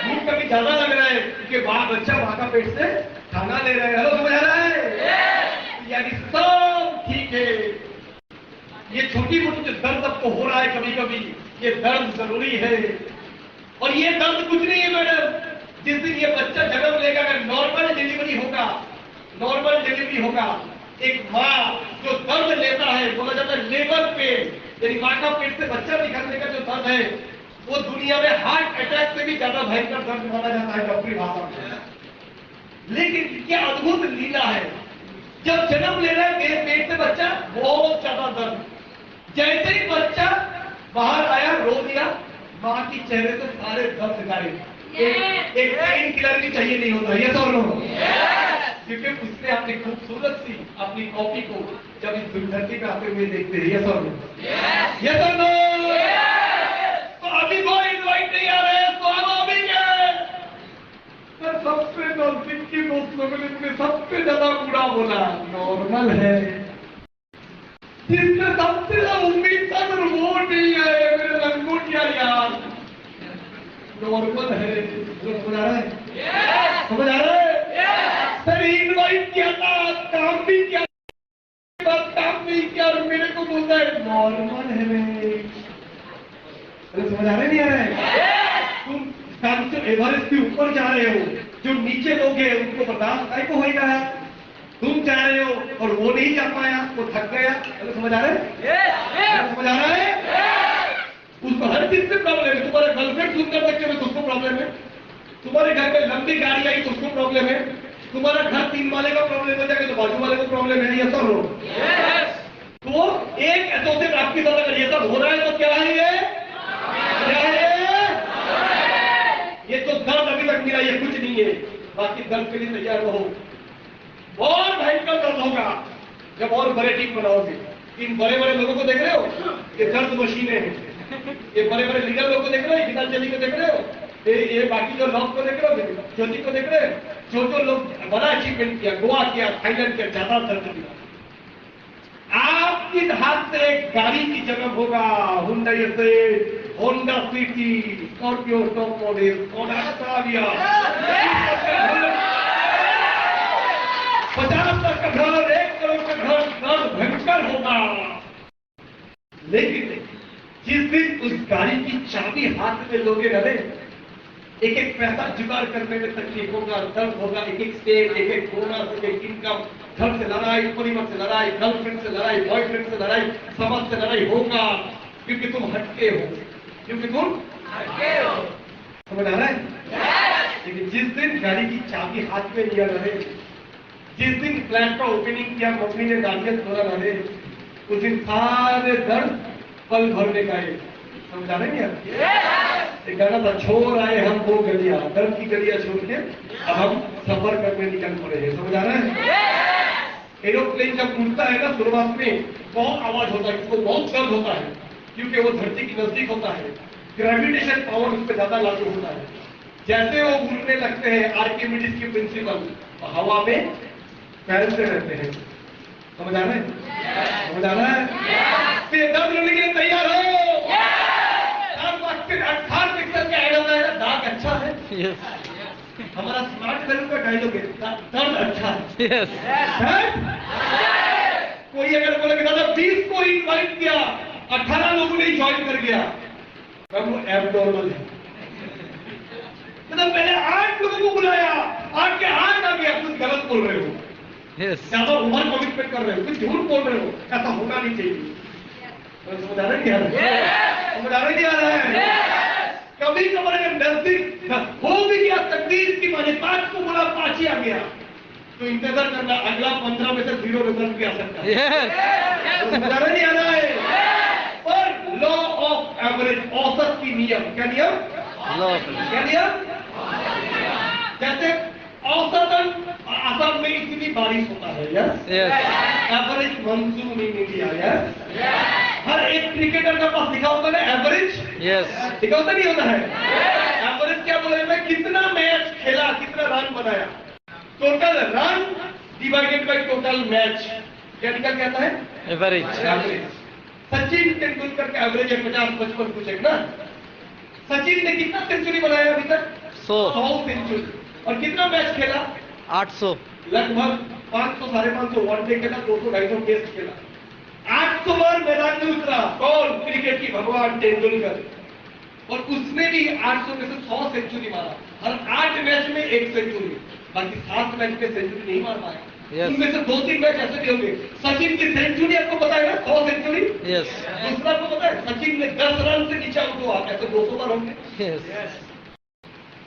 भूख कभी ज्यादा लग रहा है क्योंकि बच्चा वहां का पेट से खाना ले रहा है। हेलो, समझ आ रहा है? यानी सब ठीक है। ये छोटी मोटी जो दर्द आपको हो रहा है कभी कभी, ये दर्द जरूरी है। और ये दर्द कुछ नहीं है मैडम, जिस दिन ये बच्चा जन्म लेगा, अगर नॉर्मल डिलीवरी होगा, एक माँ जो दर्द लेता है, बोला जाता है लेबर पेन, यानी माँ का पेट से बच्चा निकलने का जो दर्द है, वो दुनिया में हार्ट अटैक से भी ज्यादा भयंकर दर्द माना जाता है डॉक्टरी भाषा में। लेकिन क्या अद्भुत लीला है, जब जन्म ले रहा है मेरे पेट से बच्चा, बहुत ज्यादा दर्द, जैसे ही बच्चा बाहर आया, रो दिया, माँ की चेहरे से सारे दर्द गायब। एक पेन किलर भी चाहिए नहीं होता, ये तो क्योंकि उसने अपनी खूबसूरत सी अपनी कॉपी को जब इस धरती पे आते हुए देखते हैं। ये तो अभी कोई इनवाइट नहीं आ रहे, तो हम अभी गए। सबसे नजदीक की दोस्त लोगों ने मुझे सबसे ज्यादा बुरा बोला, नॉर्मल है। जिससे सबसे ज्यादा उम्मीद था वो नहीं है, मेरे लंगोटिया यार, नॉर्मल है। समझ आ रहा है? समझ आ रहा है? सर इनवाइट किया था, किया और मेरे को बोलता है नॉर्मल है रे। समझ आ रहे नहीं आ रहा है? तुम कांचन एवरेस्ट के ऊपर जा रहे हो, जो नीचे लोग हैं उनको बर्दाश्त काय को होगा है। तुम जा रहे हो और वो नहीं जा पाया, वो थक गया। समझ आ रहा है? समझ आ रहा है? उसको हर चीज से प्रॉब्लम है। तुम्हारा गर्लफ्रेंड सुंदर बच्चे में तो उसको प्रॉब्लम है, तुम्हारे घर में लंबी गाड़ी आई तो उसको प्रॉब्लम है, तुम्हारा घर 3 माले का प्रॉब्लम हो जाएगा तो बाजू वाले को प्रॉब्लम है। ये सब लोग तो एक एसोसिएट आपकी तरह अगर ये सब हो रहा है तो क्या है ये? क्या है ये? तो दर्द अभी तक मिला, ये कुछ नहीं है। बाकी दर्द के लिए तैयार रहो। और भयंकर दर्द होगा जब और बड़े टीम बनाओगे। इन बड़े बड़े लोगों को देख रहे हो, ये दर्द मशीनें हैं। ये बड़े बड़े लीडर लोगों को देख रहे हो, गीतांजलि को देख रहे हो, ये बाकी जो लोग को देख रहे हो, ज्योति को देख रहे हो, जो लोग बड़ा अचीवमेंट किया, गोवा किया, थाईलैंड किया, ज्यादा दर्द दिया। आपके हाथ से एक गाड़ी की जन्म होगा, हुंडई से Honda city, Scorpio top model, Skoda Octavia, 50 lakh का घर, 1 करोड़ का घर, भयंकर होगा। लेकिन जिस दिन उस गाड़ी की चाबी हाथ में लोगे ना, एक एक पैसा जुगाड़ करने में तकलीफ होगा, दर्द होगा, एक एक स्टेट, एक एक बोनस, एक एक इनकम, घर से लड़ाई, परिवार से लड़ाई, गर्लफ्रेंड से लड़ाई, बॉयफ्रेंड से लड़ाई, समाज से लड़ाई होगा, क्योंकि तुम हटके हो, क्योंकि तुम हटके हो। समझ आ रहा है? लेकिन जिस दिन गाड़ी की चाबी हाथ में लिया रहे, जिस दिन फ्लैट का ओपनिंग किया, मम्मी ने नारियल तोड़ा रहे, उस दिन सारे दर्द पल भर में गए। समझ आ रहे हैं? एक गाना था, छोड़ आए हम वो गलियां, दर्द की गलियां छोड़ के अब हम सफर करने निकल पड़े हैं। समझ आ रहा है? एरोप्लेन जब उड़ता है ना, शुरुआत में बहुत आवाज होता है, उसको बहुत दर्द होता है, क्योंकि वो धरती के नजदीक होता है, ग्रेविटेशन पावर उस पर ज्यादा लागू होता है। जैसे वो उड़ने लगते हैं, आर्किमिडीज की प्रिंसिपल हवा में फैलते रहते हैं। समझ आ रहा है? समझ आ रहा है? फिर दर्द लेने के लिए तैयार हो। 18 पिक्सल का एड होता है, दाग अच्छा है। हमारा स्मार्ट वैल्यू का डायलॉग है, दर्द अच्छा है। कोई अगर बोले दादा 20 को इनवाइट किया, 18 लोगों ने ज्वाइन कर गया, तब वो एबनॉर्मल है। मतलब पहले 8 लोगों को बुलाया, 8 के 8 आ गया, कुछ गलत बोल रहे हो, ज्यादा ओवर कमिटमेंट कर रहे हो, कुछ झूठ बोल रहे हो, ऐसा होना नहीं चाहिए। समझ आ रहा है? समझ आ रहा है? कभी कभार नजदीक हो भी गया, तकदीर की माने 5 को बोला 5 ही आ गया, तो इंतजार करना, अगला 15 में से 0 रिजल्ट भी आ सकता है। समझ आ रहा है? पर लॉ ऑफ एवरेज, औसत की नियम, क्या नियम? क्या नियम? जैसे औसतन असम में इतनी बारिश होता है, yes, average monsoon in India, yes. हर एक क्रिकेटर के पास लिखा होता है एवरेज, यस, लिखा होता नहीं होता है? एवरेज क्या बोले मैं, कितना मैच खेला, कितना रन बनाया, total run divided by total match, क्या निकल के आता है? एवरेज। सचिन तेंदुलकर का एवरेज है 50-55 कुछ है ना। सचिन ने कितना सेंचुरी बनाया अभी तक? 100 सेंचुरी। और कितना मैच खेला? 800, लगभग 500 550 वनडे खेला, 200-250 टेस्ट खेला, 800 बार मैदान में उतरा। कौन? क्रिकेट की भगवान तेंदुलकर। और उसने भी 800 में से 100 सेंचुरी मारा, हर 8 मैच में 1 सेंचुरी, बाकी 7 मैच में सेंचुरी नहीं मार पाया। उनमें से 2-3 मैच ऐसे भी होंगे। सचिन की सेंचुरी आपको पता है ना, 100 सेंचुरी। दूसरा आपको पता है, सचिन ने 10 रन से नीचे आउट हुआ, ऐसे 200 बार होंगे।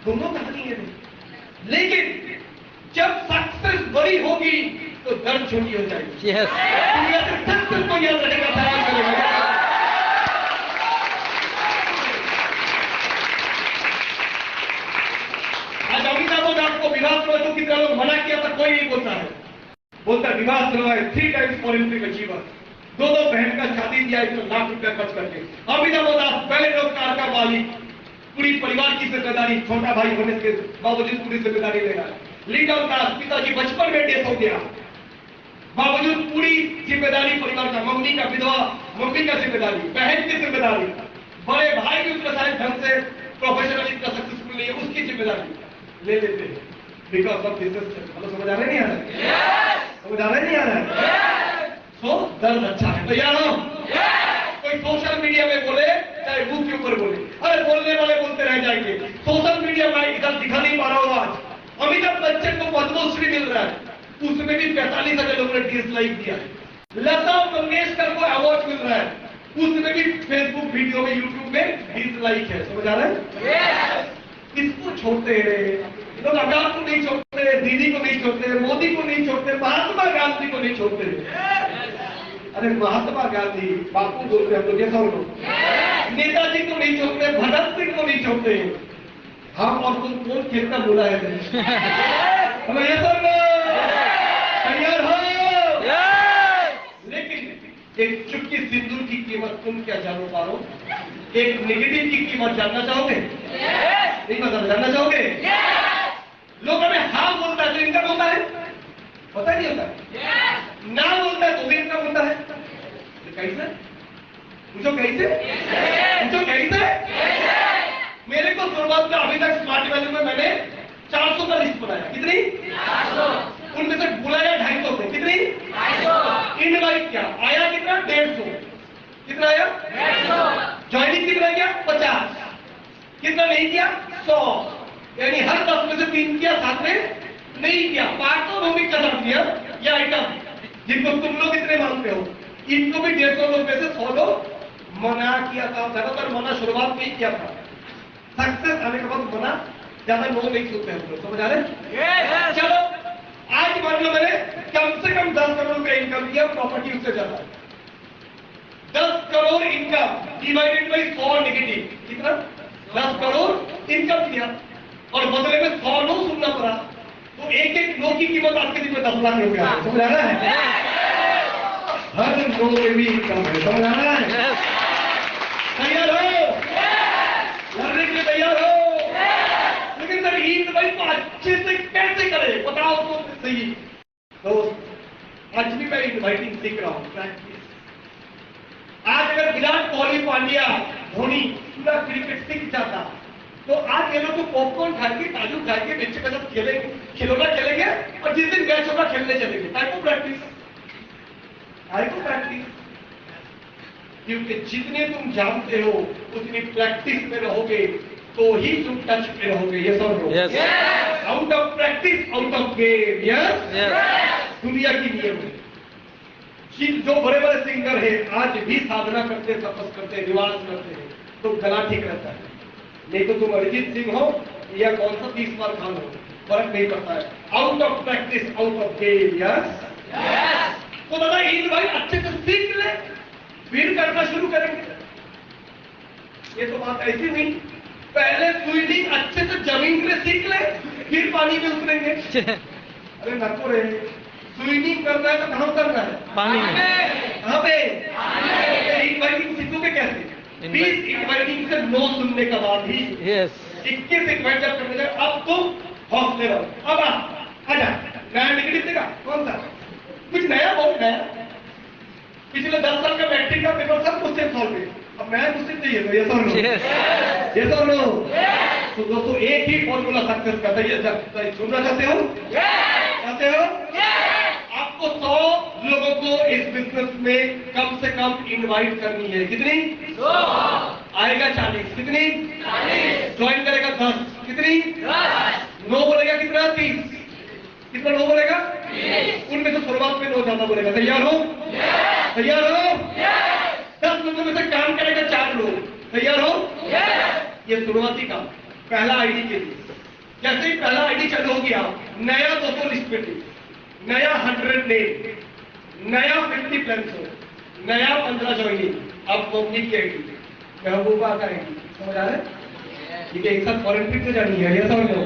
दोनों कहानी है। लेकिन जब सक्सेस बड़ी होगी तो दर्द छोटी हो जाएगी। दुनिया से सक्सेस को याद रखेगा, सवाल करेगा। आज अमिताभ बच्चन को विवाह तो कितना लोग मना किया था, कोई नहीं बोलता है, बोलता विवाह करवाए 3 टाइम्स ओलंपिक अचीवर, 2 बहन का शादी दिया, 1 लाख रुपया खर्च करके। अमिताभ बच्चन पहले लोग कार का मालिक, पूरी परिवार की जिम्मेदारी, छोटा भाई होने के बावजूद पूरी जिम्मेदारी ले रहा है। लिटल दास पिताजी बचपन में डेथ हो गया, बावजूद पूरी जिम्मेदारी परिवार का, मम्मी का विधवा, मम्मी का जिम्मेदारी, बहन की जिम्मेदारी, बड़े भाई भी उसका शायद ढंग से प्रोफेशनली इतना सक्सेसफुल नहीं है, उसकी जिम्मेदारी ले लेते हैं बिकॉज ऑफ दिस। समझ आ रहा है नहीं आ रहा है? समझ आ रहा है नहीं आ रहा है? तो दर्द अच्छा है। तैयार हो? कोई सोशल मीडिया में बोले चाहे मुंह के ऊपर बोले, अरे बोलने वाले बोलते रह जाएंगे। सोशल मीडिया में इधर दिखा नहीं पा रहा हूँ आज, अमिताभ बच्चन को पद्मश्री मिल रहा है, उसमें भी 45,000 लोगों ने डिसलाइक दिया है। लता मंगेशकर को अवार्ड मिल रहा है, उसमें भी फेसबुक वीडियो में, यूट्यूब में डिसलाइक है। समझ आ रहा है? किसको छोड़ते हैं लोग? अमिताभ को नहीं छोड़ते, दीदी को नहीं छोड़ते, मोदी को नहीं छोड़ते, महात्मा गांधी को नहीं छोड़ते। अरे महात्मा गांधी बापू बोलते हम लोग, ऐसा लोग नेताजी को नहीं छोड़ते, भगत सिंह को नहीं छोड़ते। हम और तुम कौन खेलता बोला है? हमें ऐसा तैयार हो? लेकिन एक चुटकी सिंदूर की कीमत तुम क्या जानो पारो? एक नेगेटिव की कीमत जानना चाहोगे? नहीं मतलब जानना चाहोगे? लोग हमें हाँ बोलता है तो इनका होता है, पता नहीं होता है, ना बोलता है तो भी इनका होता है। कैसे पूछो? कैसे पूछो? कैसे? मेरे को शुरुआत में अभी तक स्मार्ट वैल्यू में मैंने 400 का लिस्ट बनाया। कितनी? 400। उनमें से बुलाया 250 को। कितनी? 250। इनवाइट क्या आया? कितना? 150। कितना आया? 150। ज्वाइनिंग कितना किया? 50। कितना नहीं किया? 100। यानी हर 10 में से 3 किया, 7 में नहीं किया। पार्टोनोमिक का नाम दिया, ये आइटम जिनको तुम लोग इतने मानते हो, इनको भी 150 लोग में से 100 लोग मना किया था। ज्यादातर मना शुरुआत में ही किया था, सक्सेस आने के बाद मना ज्यादा लोग नहीं सुनते हम लोग। समझ आ रहे? चलो आज मान लो मैंने कम से कम 10 करोड़ का इनकम किया, प्रॉपर्टी उससे ज्यादा। 10 crore income divided by 100 negative, कितना? 10 करोड़ इनकम किया और बदले में 100 नो सुनना पड़ा, तो एक एक नो की कीमत आज के दिन में 10 लाख रुपया है। समझ आ रहा है? हर नो में भी इनकम है। समझ आ रहा है? तैयार हो? लड़ने के लिए तैयार हो? लेकिन सर ईद भाई को अच्छे से कैसे करें बताओ तो सही। तो आज भी मैं इनवाइटिंग सीख रहा हूं। आज अगर विराट कोहली, पांड्या, धोनी पूरा क्रिकेट सीख जाता तो आज ये लोग तो पॉपकॉर्न खाएंगे, काजू खाएंगे, बच्चे के साथ खेलेंगे, खिलौना खेलेंगे और जिस दिन मैच होगा खेलने चलेंगे। टाइप प्रैक्टिस, क्योंकि जितने तुम जानते हो उतनी प्रैक्टिस में रहोगे तो ही तुम टच में रहोगे। ये सब out of practice out of game. Yes, दुनिया की नियम है। जो बड़े बड़े सिंगर हैं आज भी साधना करते, तपस करते, रिवाज करते हैं तो गला ठीक रहता है। नहीं तो तुम अरिजीत सिंह हो या कौन सा 30 बार खान हो, फर्क नहीं पड़ता है। Out of practice out of game. Yes, तो दादा इन भाई अच्छे से सीख ले, फिर करना शुरू करेंगे। ये तो बात ऐसी हुई, पहले स्विमिंग अच्छे से जमीन में सीख ले, फिर पानी में उतरेंगे। अरे नको रे, स्विमिंग करना है तो कहां करना है? पानी में। कहां पे? इनवाइटिंग सीखोगे कैसे? 20 इनवाइटिंग से नो सुनने का बाद ही 21 इनवाइट जब करने जाए, अब तुम हौसले रहो। अब आजा, नया नेगेटिव देगा कौन सा? कुछ नया, बहुत नया। पिछले 10 साल का मैट्रिक का पेपर सब क्वेश्चन सॉल्व है, अब नया क्वेश्चन चाहिए तो ये तो लो। तो दोस्तों एक ही फॉर्मूला सक्सेस का है, सुनना चाहते हो? चाहते हो? आपको 100 लोगों को इस बिजनेस में कम से कम इनवाइट करनी है। कितनी? 100। आएगा 40। कितनी? 40। ज्वाइन करेगा 10। कितनी? 10। नो बोलेगा कितना? 30। कितना नो बोलेगा? 30। उनमें से शुरुआत में नो ज्यादा बोलेगा। तैयार हो? तैयार हो? 10 लोगों में से काम करेगा 4 लोग। तैयार हो? ये शुरुआती काम, पहला आईडी के लिए। जैसे ही पहला आईडी चालू हो गया, नया 200 लिस्ट पे, नया 100 नेम, नया 50 प्लान्स हो, नया 15 ज्वाइनिंग, अब मम्मी की आईडी, महबूबा का आईडी। समझ आ रहा है? ये एक साथ फॉरेन ट्रिप में जानी है। ये सब लोग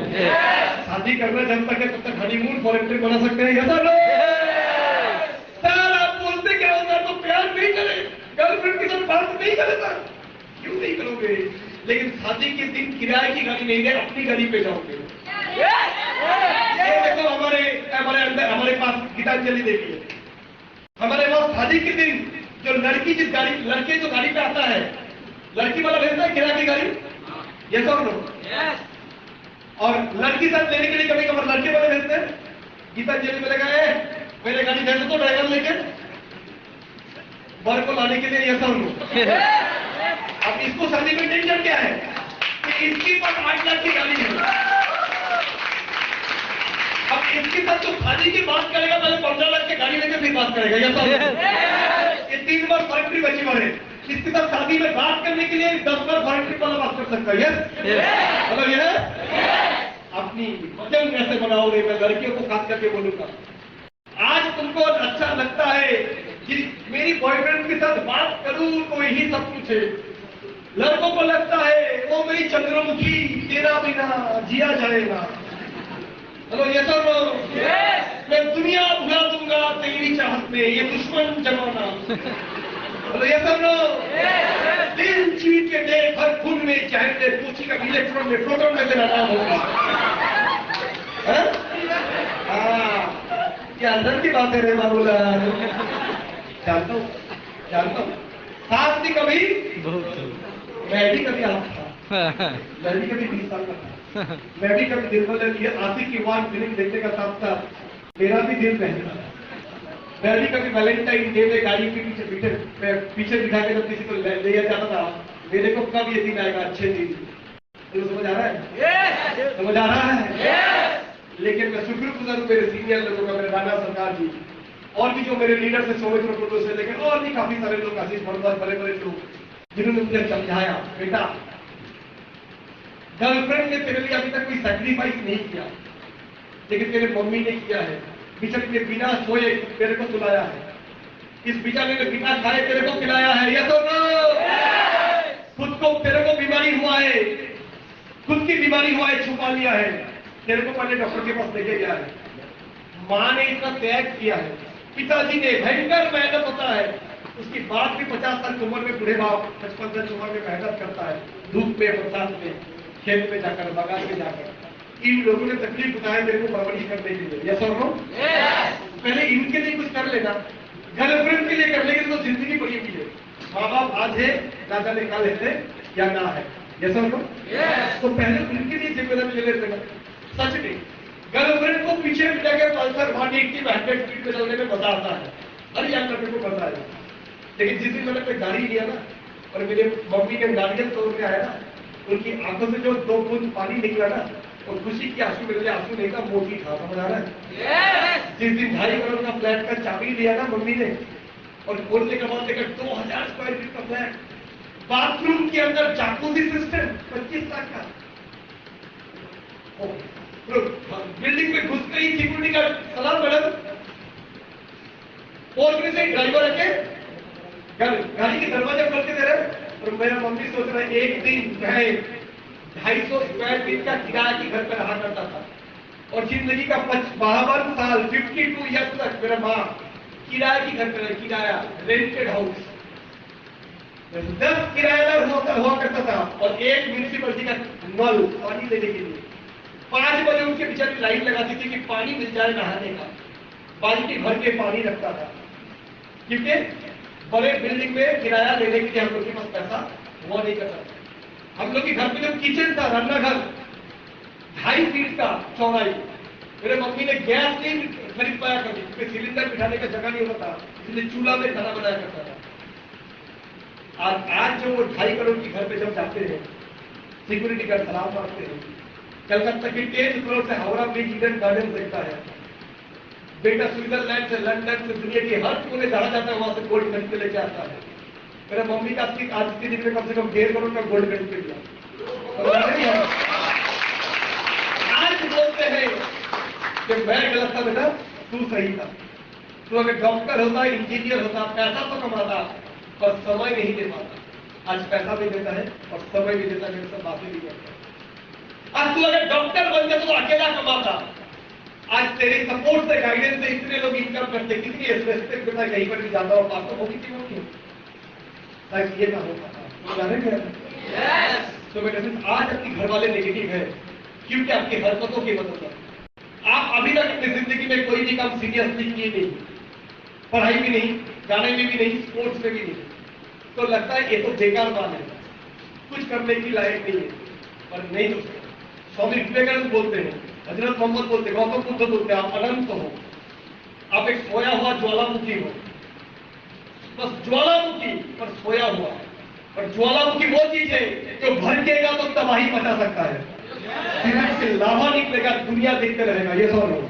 शादी करना जब तक है तब तक हनीमून फॉरेन ट्रिप बना सकते हैं। ये सब लोग सर आप बोलते क्या होगा? तो प्यार नहीं करे, गर्लफ्रेंड के साथ बात नहीं करे सर, क्यों नहीं करोगे? लेकिन शादी के दिन किराए की गाड़ी नहीं दे, अपनी गाड़ी पे जाओगे। देखो हमारे पास गीतांजलि देवी है, हमारे पास शादी के दिन जो लड़की जिस गाड़ी, लड़के जो गाड़ी पे आता है, लड़की वाला भेजता है किराए की गाड़ी। ये सब लोग और लड़की साथ लेने के लिए कभी कभार लड़के वाले भेजते हैं। गीतांजलि में लगा है मेरे गाड़ी भेज दो ड्राइवर लेके, वर को लाने के लिए ये सब लोग। अब इसको शादी में टेंशन क्या है कि इसकी पर 8 लाख की गाड़ी है। अब इसके साथ जो शादी की बात करेगा पहले 15 लाख की गाड़ी लेकर फिर बात करेगा, ये सब ये 3 बार फॉरेन ट्रिप अच्छी बात है। इसके साथ शादी में बात करने के लिए 10 बार फॉरेन ट्रिप वाला बात कर सकता है। मतलब ये अपनी वचन कैसे बनाओ रे, मैं लड़कियों को खास करके बोलूंगा। आज तुमको अच्छा लगता है कि मेरी बॉयफ्रेंड के साथ बात करूं तो यही सब कुछ है। लड़कों को लगता है वो मेरी चंद्रमुखी, तेरा बिना जिया जाएगा। हेलो ये सब मैं दुनिया भुला दूंगा तेरी चाहत में, ये दुश्मन जमाना। हेलो ये सब दिल जीत के देख, हर खून में चाहे दे, पूछी का इलेक्ट्रॉन में प्रोटॉन में तेरा नाम होगा। क्या अंदर की बात है रे बाबूला, जानता हूँ साथ भी कभी मैं भी कभी आप था, मैं भी कभी 20 साल का था, मैं भी कभी दिल बदल लिया। आशिक की वान फिल्म देखने का साथ साथ मेरा भी दिल बहला। मैं भी कभी वैलेंटाइन डे में गाड़ी के पीछे बिठा के जब किसी को ले जाता था, मेरे को कब ये दिन आएगा अच्छे दिन। तो समझ आ रहा है? समझ आ रहा है? लेकिन मैं शुक्रगुजार हूं मेरे सीनियर लोगों का, मेरे राणा सरकार जी और भी जो मेरे लीडर से, सोमित प्रोटोकॉल से, लेकिन और भी काफी सारे लोग, आशीष भरद्वाज, बड़े बड़े लोग जिन्होंने मुझे समझाया, बेटा गर्लफ्रेंड ने तेरे लिए अभी तक कोई सैक्रिफाइस नहीं किया, लेकिन तेरे मम्मी ने किया है। बिचक ने बिना सोए तेरे को सुलाया है, इस बेचारे ने बिना खाए तेरे को खिलाया है। या तो खुद को तेरे को बीमारी हुआ है, खुद की बीमारी हुआ है, छुपा लिया है, तेरे को पहले डॉक्टर के पास लेके गया है। माँ ने इतना त्याग किया है, पिताजी ने भयंकर मेहनत होता है, उसकी बात भी 50 साल की उम्र में, बूढ़े बाप 55 साल की उम्र में मेहनत करता है, धूप में, बरसात में, खेत में जाकर, बागान में जाकर। इन लोगों ने तकलीफ उठाया मेरे को परवरिश करने के लिए। यस और नो? पहले इनके लिए कुछ कर लेना, गर्लफ्रेंड के लिए कर लेंगे तो जिंदगी बड़ी हुई है। माँ बाप आज है, दादा ने कल है या ना है। यस और नो? तो पहले उनके लिए जिम्मेदारी ले लेते हैं। सच नहीं, गर्लफ्रेंड को पीछे जाकर पल्सर 180 100 स्पीड में चलने में मजा आता है, हर यार लड़के को मजा आया। लेकिन जिस दिन मैंने कोई गाड़ी लिया ना और मेरे मम्मी के गार्डियन तोड़ के आया ना, उनकी आंखों से जो 2 बूंद पानी निकला ना, और खुशी की आंसू मेरे लिए आंसू नहीं था, मोती था। समझ आ रहा है? जिस दिन 2.5 करोड़ का फ्लैट का चाबी लिया ना मम्मी ने, और खोलने के बाद देखा 2000 स्क्वायर फीट का फ्लैट, बाथरूम के अंदर जाकूजी सिस्टम, 25 लाख का। बिल्डिंग में घुस गई सिक्योरिटी गार्ड, सलाम मैडम, और से ड्राइवर रखे गाड़ी के दरवाजे खोल के दे रहे। और मेरा मम्मी सोच रहा है एक दिन मैं 250 स्क्वायर फीट का किराया के घर पर रहा करता था, और जिंदगी का 52 साल 52 ईयर्स तक मेरा माँ किराया की घर पर, किराया रेंटेड हाउस 10 किराएदार हुआ करता था, और एक म्यूनिसिपैलिटी का नल पानी देने के लिए 5 बजे उनके बेचारी लाइन लगाती थी कि पानी मिल जाए नहाने का, बाल्टी भर के पानी रखता था। क्योंकि बड़े बिल्डिंग में किराया लेने के लिए हम लोग के पास पैसा हुआ नहीं करता। हम लोग के घर में जो किचन था, रन्ना घर 2.5 फीट का चौड़ाई, मेरे मम्मी ने गैस नहीं खरीद पाया कभी, क्योंकि सिलेंडर बिठाने का जगह नहीं होता, इसलिए चूल्हा में खाना बनाया करता था। आज जो 2.5 करोड़ के घर पे जब जाते हैं, सिक्योरिटी गार्ड सलाम मारते हैं, कलकत्ता के 10 फ्लोर से हावड़ा ब्रिज ईडन गार्डन देखता है, बेटा स्विट्जरलैंड से, लंदन से, दुनिया के हर कोने जहां जाता है वहां से गोल्ड खरीद के लेके आता है। मेरा मम्मी का आज के दिन में कम से कम 1.5 करोड़ का गोल्ड खरीद के दिया। आज बोलते हैं कि मैं गलत था बेटा, तू सही था, तू अगर डॉक्टर होता, इंजीनियर होता, पैसा तो कमाता, पर समय नहीं दे पाता। आज पैसा भी देता है और समय भी देता है, मेरे सब बातें भी करता है। आज तू अगर डॉक्टर बन जाता तो अकेला कमाता, आज तेरे सपोर्ट से, गाइडेंस से इतने लोग इनकम करते, कितनी स्पेसिफिक बेटा कहीं पर भी जाता हो पास तो कितनी होगी, ताकि ये ना हो पाता। जाने क्या तो बेटा आज आपके घर वाले नेगेटिव है, क्योंकि आपकी हरकतों की वजह से। आप अभी तक अपनी जिंदगी में कोई भी काम सीरियसली किए नहीं, पढ़ाई भी नहीं, गाने में भी नहीं, स्पोर्ट्स में भी नहीं, तो लगता है ये तो बेकार बात है, कुछ करने की लायक नहीं है। पर नहीं दोस्तों, स्वामी विवेकानंद बोलते हैं, हजरत मोहम्मद बोलते हैं, गौतम बुद्ध बोलते हैं, आप अनंत हो, आप एक सोया हुआ ज्वालामुखी हो, बस ज्वालामुखी पर सोया हुआ है। और ज्वालामुखी वो चीज है जो भड़केगा तो तबाही मचा सकता है, फिर से लावा निकलेगा, दुनिया देखते रहेगा। ये सब लोग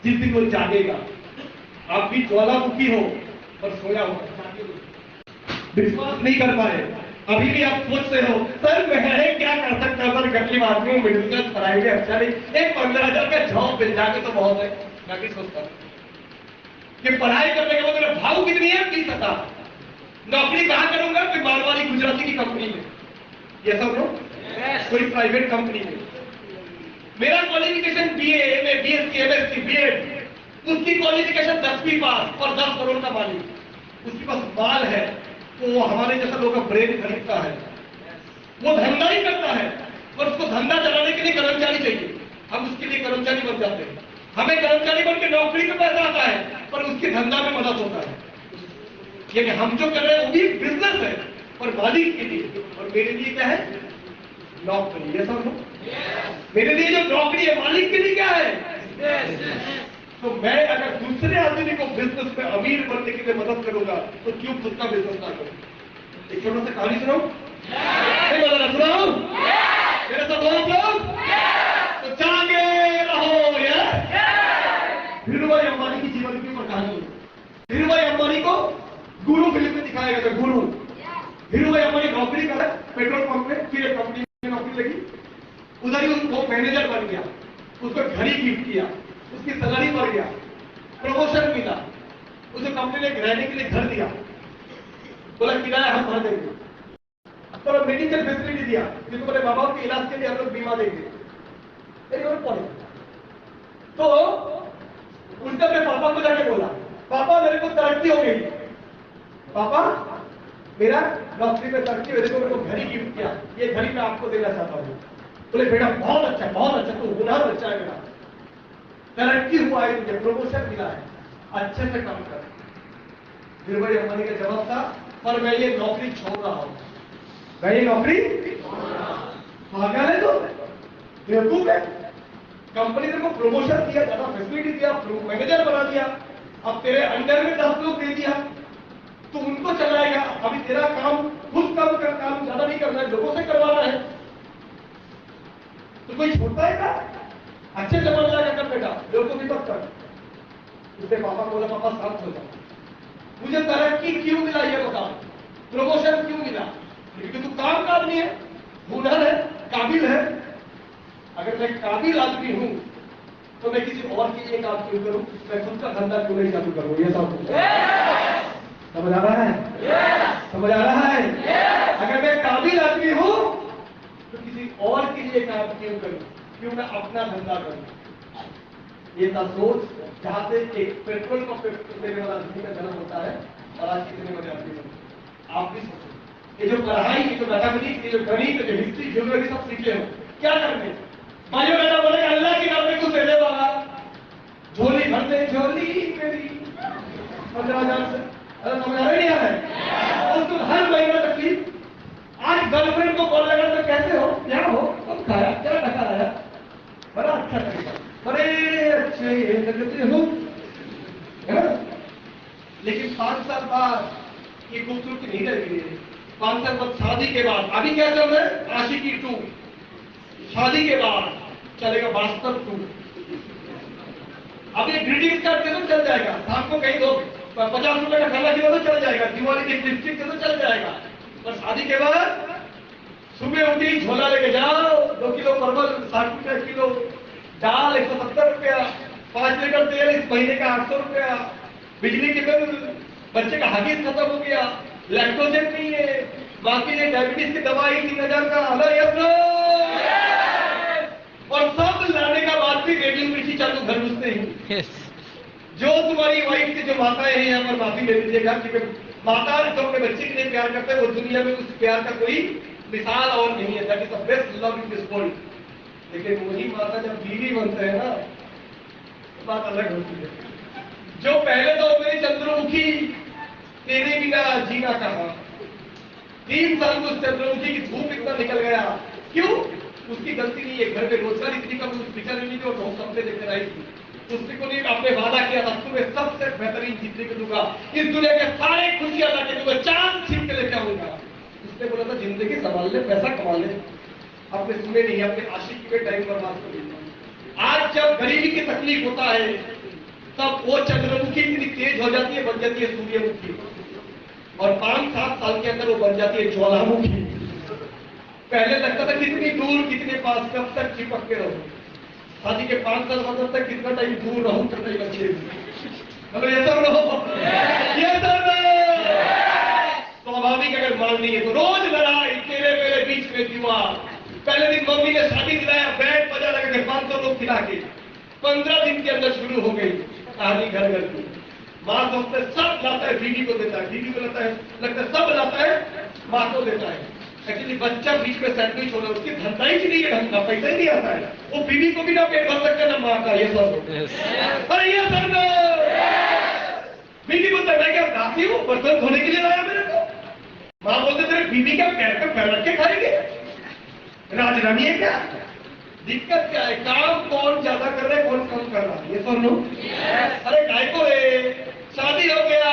जिस दिन वो जागेगा, आप भी ज्वालामुखी हो और सोया हो, विश्वास नहीं कर पाए, अभी भी आप सोचते हो सर मैं क्या कर सकता हूं, सर गरीब आदमी हूं, मिडिल क्लास, पढ़ाई में अच्छा नहीं, एक 15,000 का जॉब मिल जाके तो बहुत है। मैं भी सोचता हूं कि पढ़ाई करने के बाद मेरा भाव कितनी है, 30,000, नौकरी कहां करूंगा, कोई मारवाड़ी गुजराती की कंपनी में, ये सब लोग कोई प्राइवेट कंपनी में। मेरा qualification BA, MA, BSc, MSc, BEd, उसकी क्वालिफिकेशन 10वीं पास और 10 करोड़ का मालिक, उसके पास माल है, तो वो हमारे जैसा लोगों का ब्रेन खरीदता है, वो धंधा ही करता है, और उसको धंधा चलाने के लिए कर्मचारी चाहिए, हम उसके लिए कर्मचारी बन जाते हैं। हमें कर्मचारी बन के नौकरी में पैसा आता है, पर उसके धंधा में मदद होता है। यानी हम जो कर रहे हैं वो भी बिजनेस है, और मालिक के लिए, और मेरे लिए क्या है, नौकरी। ये समझो, मेरे लिए जो नौकरी है, मालिक के लिए क्या है। तो मैं अगर दूसरे आदमी को बिजनेस में अमीर बनने के लिए मदद करूंगा, तो क्यों खुद का बिजनेस ना करूं। एक छोटा सा कहानी सुनाऊं, सुनाऊं मेरे साथ लोग, तो जागे रहो यार। धीरूभाई अंबानी की जीवन के ऊपर कहानी। धीरूभाई अंबानी को गुरु फिल्म में दिखाया गया था, गुरु। धीरूभाई अंबानी नौकरी कर पेट्रोल पंप में, फिर एक कंपनी में नौकरी लगी, उधर ही वो मैनेजर बन गया, उसको घड़ी गिफ्ट किया, उसकी सैलरी बढ़ गया, प्रमोशन मिला, उसे कंपनी ने रहने के लिए घर दिया, बोला किराया हम भर देंगे, तो मेडिकल फैसिलिटी दिया, जिसको बोले बाबा के इलाज के लिए हम लोग बीमा देंगे। तो उसने अपने पापा को जाके बोला, पापा मेरे को तरक्की हो गई, पापा मेरा नौकरी में तरक्की हुई, मेरे को घड़ी गिफ्ट किया, ये घड़ी मैं आपको देना चाहता हूँ। बोले बेटा बहुत अच्छा, तो हुनर अच्छा है मेरा, तरक्की हुआ है, मुझे प्रमोशन मिला है, अच्छे से काम कर। धीरूभाई अंबानी का जवाब था, पर मैं ये नौकरी छोड़ रहा हूं, मैं ये नौकरी भागा ले, तो बेवकूफ है, कंपनी ने को प्रमोशन दिया, ज्यादा फैसिलिटी दिया, मैनेजर बना दिया, अब तेरे अंडर में 10 लोग दे दिया, तो उनको चलाएगा। अभी तेरा काम खुद काम ज्यादा नहीं करना है, लोगों से करवाना है, तो कोई छोड़ता है क्या, अच्छे से बन जाएगा कर बेटा, लोगों को भी मत कर। उसने पापा को बोला, पापा शांत हो जाओ, मुझे तरक्की क्यों मिला ये बताओ, प्रमोशन क्यों मिला, क्योंकि तू काम का आदमी है, हुनर है, काबिल है। अगर मैं काबिल आदमी हूं तो मैं किसी और के लिए काम क्यों करूं, मैं खुद का धंधा क्यों नहीं चालू करूं। ये सब समझ आ रहा है, समझ आ रहा है। अगर मैं काबिल आदमी हूं तो किसी और के लिए काम क्यों करूं, क्यों मैं अपना धंधा करूं। ये था सोच, जहां से एक पेट्रोल को देने वाला आदमी का जन्म होता है, और आज कितने बड़े आदमी बनते। आप भी सोचो, ये जो पढ़ाई, ये जो मैथमेटिक्स, ये जो गणित, जो हिस्ट्री, ज्योग्राफी सब सीखे हो, क्या करने, भाइयों बेटा बोले अल्लाह के नाम में कुछ देने वाला, झोली भर दे, झोली मेरी 15,000 से, अरे समझ आ नहीं आ रहा है। और तुम हर महीना तकलीफ, आज गर्लफ्रेंड को कॉल लगा तो कैसे हो, क्या हो, कब खाया, क्या टका आया, बड़ा अच्छा तरीका, बड़े अच्छे हो। लेकिन 5 साल बाद ये खूबसूरती नहीं रहेगी। 5 साल बाद शादी के बाद, अभी क्या चल रहा है, आशिकी 2, शादी के बाद चलेगा वास्तव 2। अब ये ग्रीटिंग्स कार्ड के तो चल जाएगा, शाम को कहीं दो 50 रुपए का खाना खिला तो चल जाएगा, दिवाली की लिपस्टिक के तो चल जाएगा, पर शादी के बाद सुबह उठी झोला लेके जाओ, 2 किलो परवल, 60 रुपया किलो, दाल 170 रुपया, 5 लीटर तेल इस महीने का 800 रुपया, बिजली के बिल, बच्चे का हगीज खत्म हो गया, लैक्टोजेन नहीं है, बाकी ने डायबिटीज की दवाई 3,000 का और सब लाने का बाद भी रेडियो मिर्ची चालू घर घुसते ही। जो तुम्हारी वाइफ की जो माताएं हैं यहाँ पर माफी ले लीजिएगा, क्योंकि माता जो अपने बच्चे के लिए प्यार करते हैं, वो दुनिया में उस प्यार का कोई मिसाल और नहीं है। That is the best love in this world. लेकिन वही माता जब बीवी बनते हैं ना, तो बात अलग होती है। जो पहले तो मेरी चंद्रमुखी तेरे बिना जीना कहा, 3 साल में उस चंद्रमुखी की धूप इतना निकल गया, क्यों? उसकी गलती नहीं है, घर में रोजगार इतनी कम, उस पिक्चर में जो सपने देखकर आई थी, उसने को नहीं आपने वादा किया था तुम्हें सबसे बेहतरीन जिंदगी दूंगा, इस दुनिया के सारे खुशियां ला के दूंगा, चांद छीन के लेके आऊंगा। उसने बोला था जिंदगी संभाल ले, पैसा कमा ले। आपने सुने नहीं, अपने आशिक के टाइम बर्बाद कर दिया। आज जब गरीबी की तकलीफ होता है तब वो चंद्रमुखी इतनी तेज हो जाती है, बन जाती है सूर्यमुखी, और 5-7 साल के अंदर वो बन जाती है ज्वालामुखी। पहले लगता था कितनी दूर कितने पास, कब तक चिपक के रहो। शादी के 5 साल बाद तक कितना टाइम दूर रहूं कितना ही अच्छे। हेलो ये सब रहो, ये सब स्वाभाविक अगर मान नहीं है तो रोज लड़ाई तेरे मेरे बीच में दीवार। पहले दिन मम्मी ने शादी दिलाया, बैंड बजा लगा के 500 लोग खिला के 15 दिन के अंदर शुरू हो गई कहानी घर घर की। माँ सोचते सब लाता है बीवी को देता है, बीवी को लगता है सब लाता है माँ को देता है। एक्चुअली बच्चा बीच में सैंडविच होना, उसकी धंधा ही नहीं है, ढंग का पैसा ही नहीं आता है, वो बीवी को भी ना पेट भर सकता ना माँ का। ये सब अरे ये सब बीवी बोलता मैं क्या गाती हूँ, बर्तन धोने के लिए लाया मेरे को। माँ बोलते तेरे बीवी क्या पैर पे पैर रख के खाएंगे, राजरानी है क्या। दिक्कत क्या है, काम कौन ज्यादा कर रहा है कौन कम कर रहा है, ये सुन लो। अरे काय को है, शादी हो गया,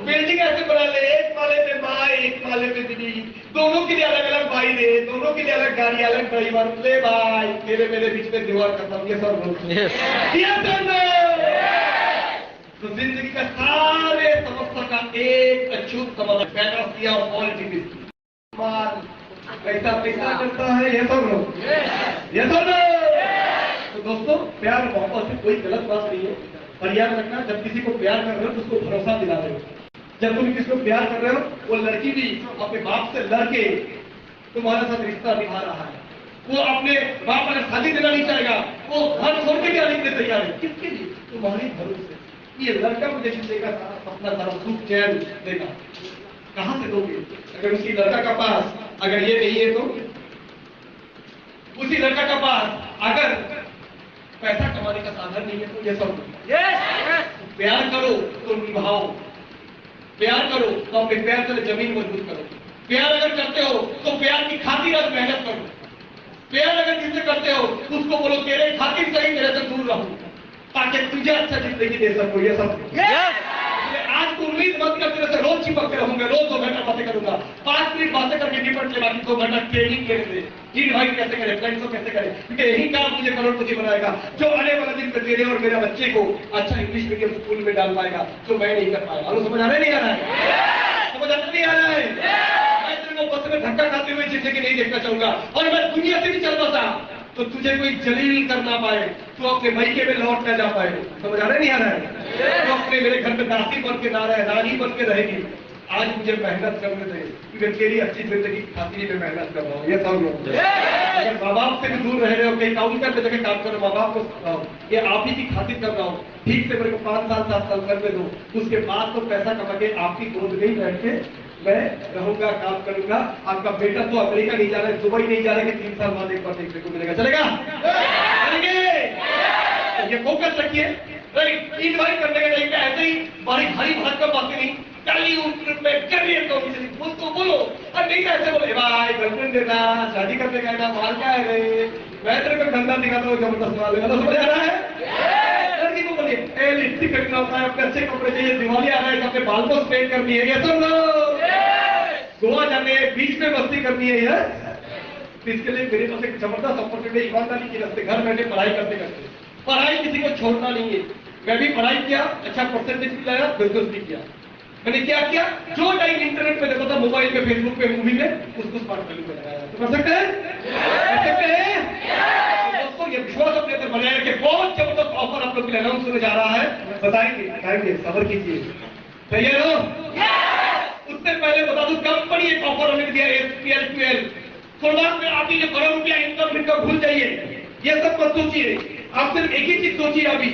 बिल्डिंग ऐसे बना ले, एक माले पे माँ एक माले पे दीदी, दोनों के लिए अलग अलग भाई दे, दोनों के लिए अलग गाड़ी अलग ड्राइवर ले भाई, मेरे मेरे बीच में दीवार खत्म। ये सब तो जिंदगी का सारे समस्या का एक अछूत समाधान पैदा किया और पॉलिटिक्स पैसा पैसा करता है। ये सब लोग ये सब तो दोस्तों प्यार मोहब्बत से कोई गलत बात नहीं है, पर याद रखना जब किसी को प्यार कर रहे हो तो उसको भरोसा दिला रहे हो। जब तुम किसी को प्यार कर रहे हो वो लड़की भी अपने बाप से लड़के तुम्हारे साथ रिश्ता निभा रहा है, वो अपने बाप अगर शादी देना नहीं चाहेगा वो घर छोड़ के भी आने के लिए तैयार है। किसके लिए? तुम्हारे भरोसे। ये लड़का मुझे देगा अपना सारा सुख चैन देगा, कहां से दोगे? अगर उसी लड़का का पास अगर ये नहीं है तो उसी लड़का का पास अगर पैसा कमाने का साधन नहीं है तो ये सब प्यार करो तो निभाओ, प्यार करो तो अपने प्यार से जमीन मजबूत करो। प्यार अगर करते हो तो प्यार की खातिर आज मेहनत करो। प्यार अगर किससे करते हो उसको बोलो तेरे खातिर सही मेरे से दूर रहो ताकि तुझे अच्छा जिंदगी दे सको। ये सब आज तो उम्मीद मत कर तेरे से रोज चिपक के रहूंगा, रोज 2 घंटा बातें करूंगा, 5 मिनट बातें करके निपट के बाकी 2 घंटा ट्रेनिंग के लिए इनवाइट कैसे करें, फ्रेंड्स को कैसे करें, क्योंकि यही काम मुझे करोड़पति बनाएगा, जो आने वाला दिन में तेरे और मेरे बच्चे को अच्छा इंग्लिश मीडियम स्कूल में डाल पाएगा जो मैं नहीं कर पाया। समझ आ रहा नहीं आ रहा है? समझ आ नहीं आ रहा है? मैं तेरे को बस में धक्का खाते हुए जिंदगी नहीं देखना चाहूंगा, और मैं दुनिया से भी चल बसा तो तुझे कोई जलील कर ना पाए, तो अपने मैके में लौट ना जा पाए। समझ आ रहा नहीं आ रहा है? तो अपने मेरे घर में दासी बन के ना रहे, रानी बन के रहेगी। आज मुझे मेहनत करने दे, क्योंकि तेरी अच्छी जिंदगी खातिर में मेहनत कर रहा हूँ। ये सब अगर माँ बाप से भी दूर रह रहे हो, कहीं काउंटर पे जगह काम करो, माँ बाप को सिखाओ ये आप ही की खातिर कर रहा हूँ, ठीक से मेरे को 5 साल 7 साल करने दो, उसके बाद तो पैसा कमा के आपकी गोद में ही बैठ के मैं रहूंगा, काम करूंगा। आपका बेटा तो अमेरिका नहीं जा रहा है, दुबई नहीं जा रहा है कि 3 साल बाद एक बार देखने को मिलेगा। चलेगा? ये फोकस रखिए, इनवाइट करने का तरीका ऐसे ही भारी भारी भाग कर बातें नहीं, में करियर काउंसलिंग बोल बोलो, और नहीं ऐसे बोले भाई गर्लफ्रेंड देना, शादी करने का ना माल क्या है रे, मैं तेरे को धंधा दिखाता हूँ जबरदस्त माल देगा। तो समझ आ रहा है? लड़की को बोलिए ए लिपस्टिक खरीदना होता है, अपने अच्छे कपड़े चाहिए, दिवाली आ रहा है, अपने बाल को स्ट्रेट करनी है, ये सब गोवा जाने बीच में मस्ती करनी है यार। इसके लिए मेरे पास एक जबरदस्त अपॉर्चुनिटी, ईमानदारी की रास्ते घर बैठे पढ़ाई करते करते, पढ़ाई किसी को छोड़ना नहीं है। मैं भी पढ़ाई किया, अच्छा परसेंटेज भी लाया, बिजनेस भी किया। मैंने क्या किया, जो टाइम इंटरनेट पे देखा था, मोबाइल पे, फेसबुक पे, मूवी में, उसको स्मार्ट वैल्यू पे लगाया। तो कर सकते हैं? दोस्तों ये विश्वास अपने अंदर बनाए रखे, बहुत जबरदस्त ऑफर आप लोग के लिए अनाउंस होने जा रहा है, बताएंगे, सबर कीजिए। तैयार हो? उससे पहले बता दूं कंपनी एक ऑफर हमें दिया SPL शुरुआत में आप ये करोड़ रुपया इनकम भूल जाइए, ये सब मत सोचिए, आप सिर्फ एक ही चीज सोचिए अभी।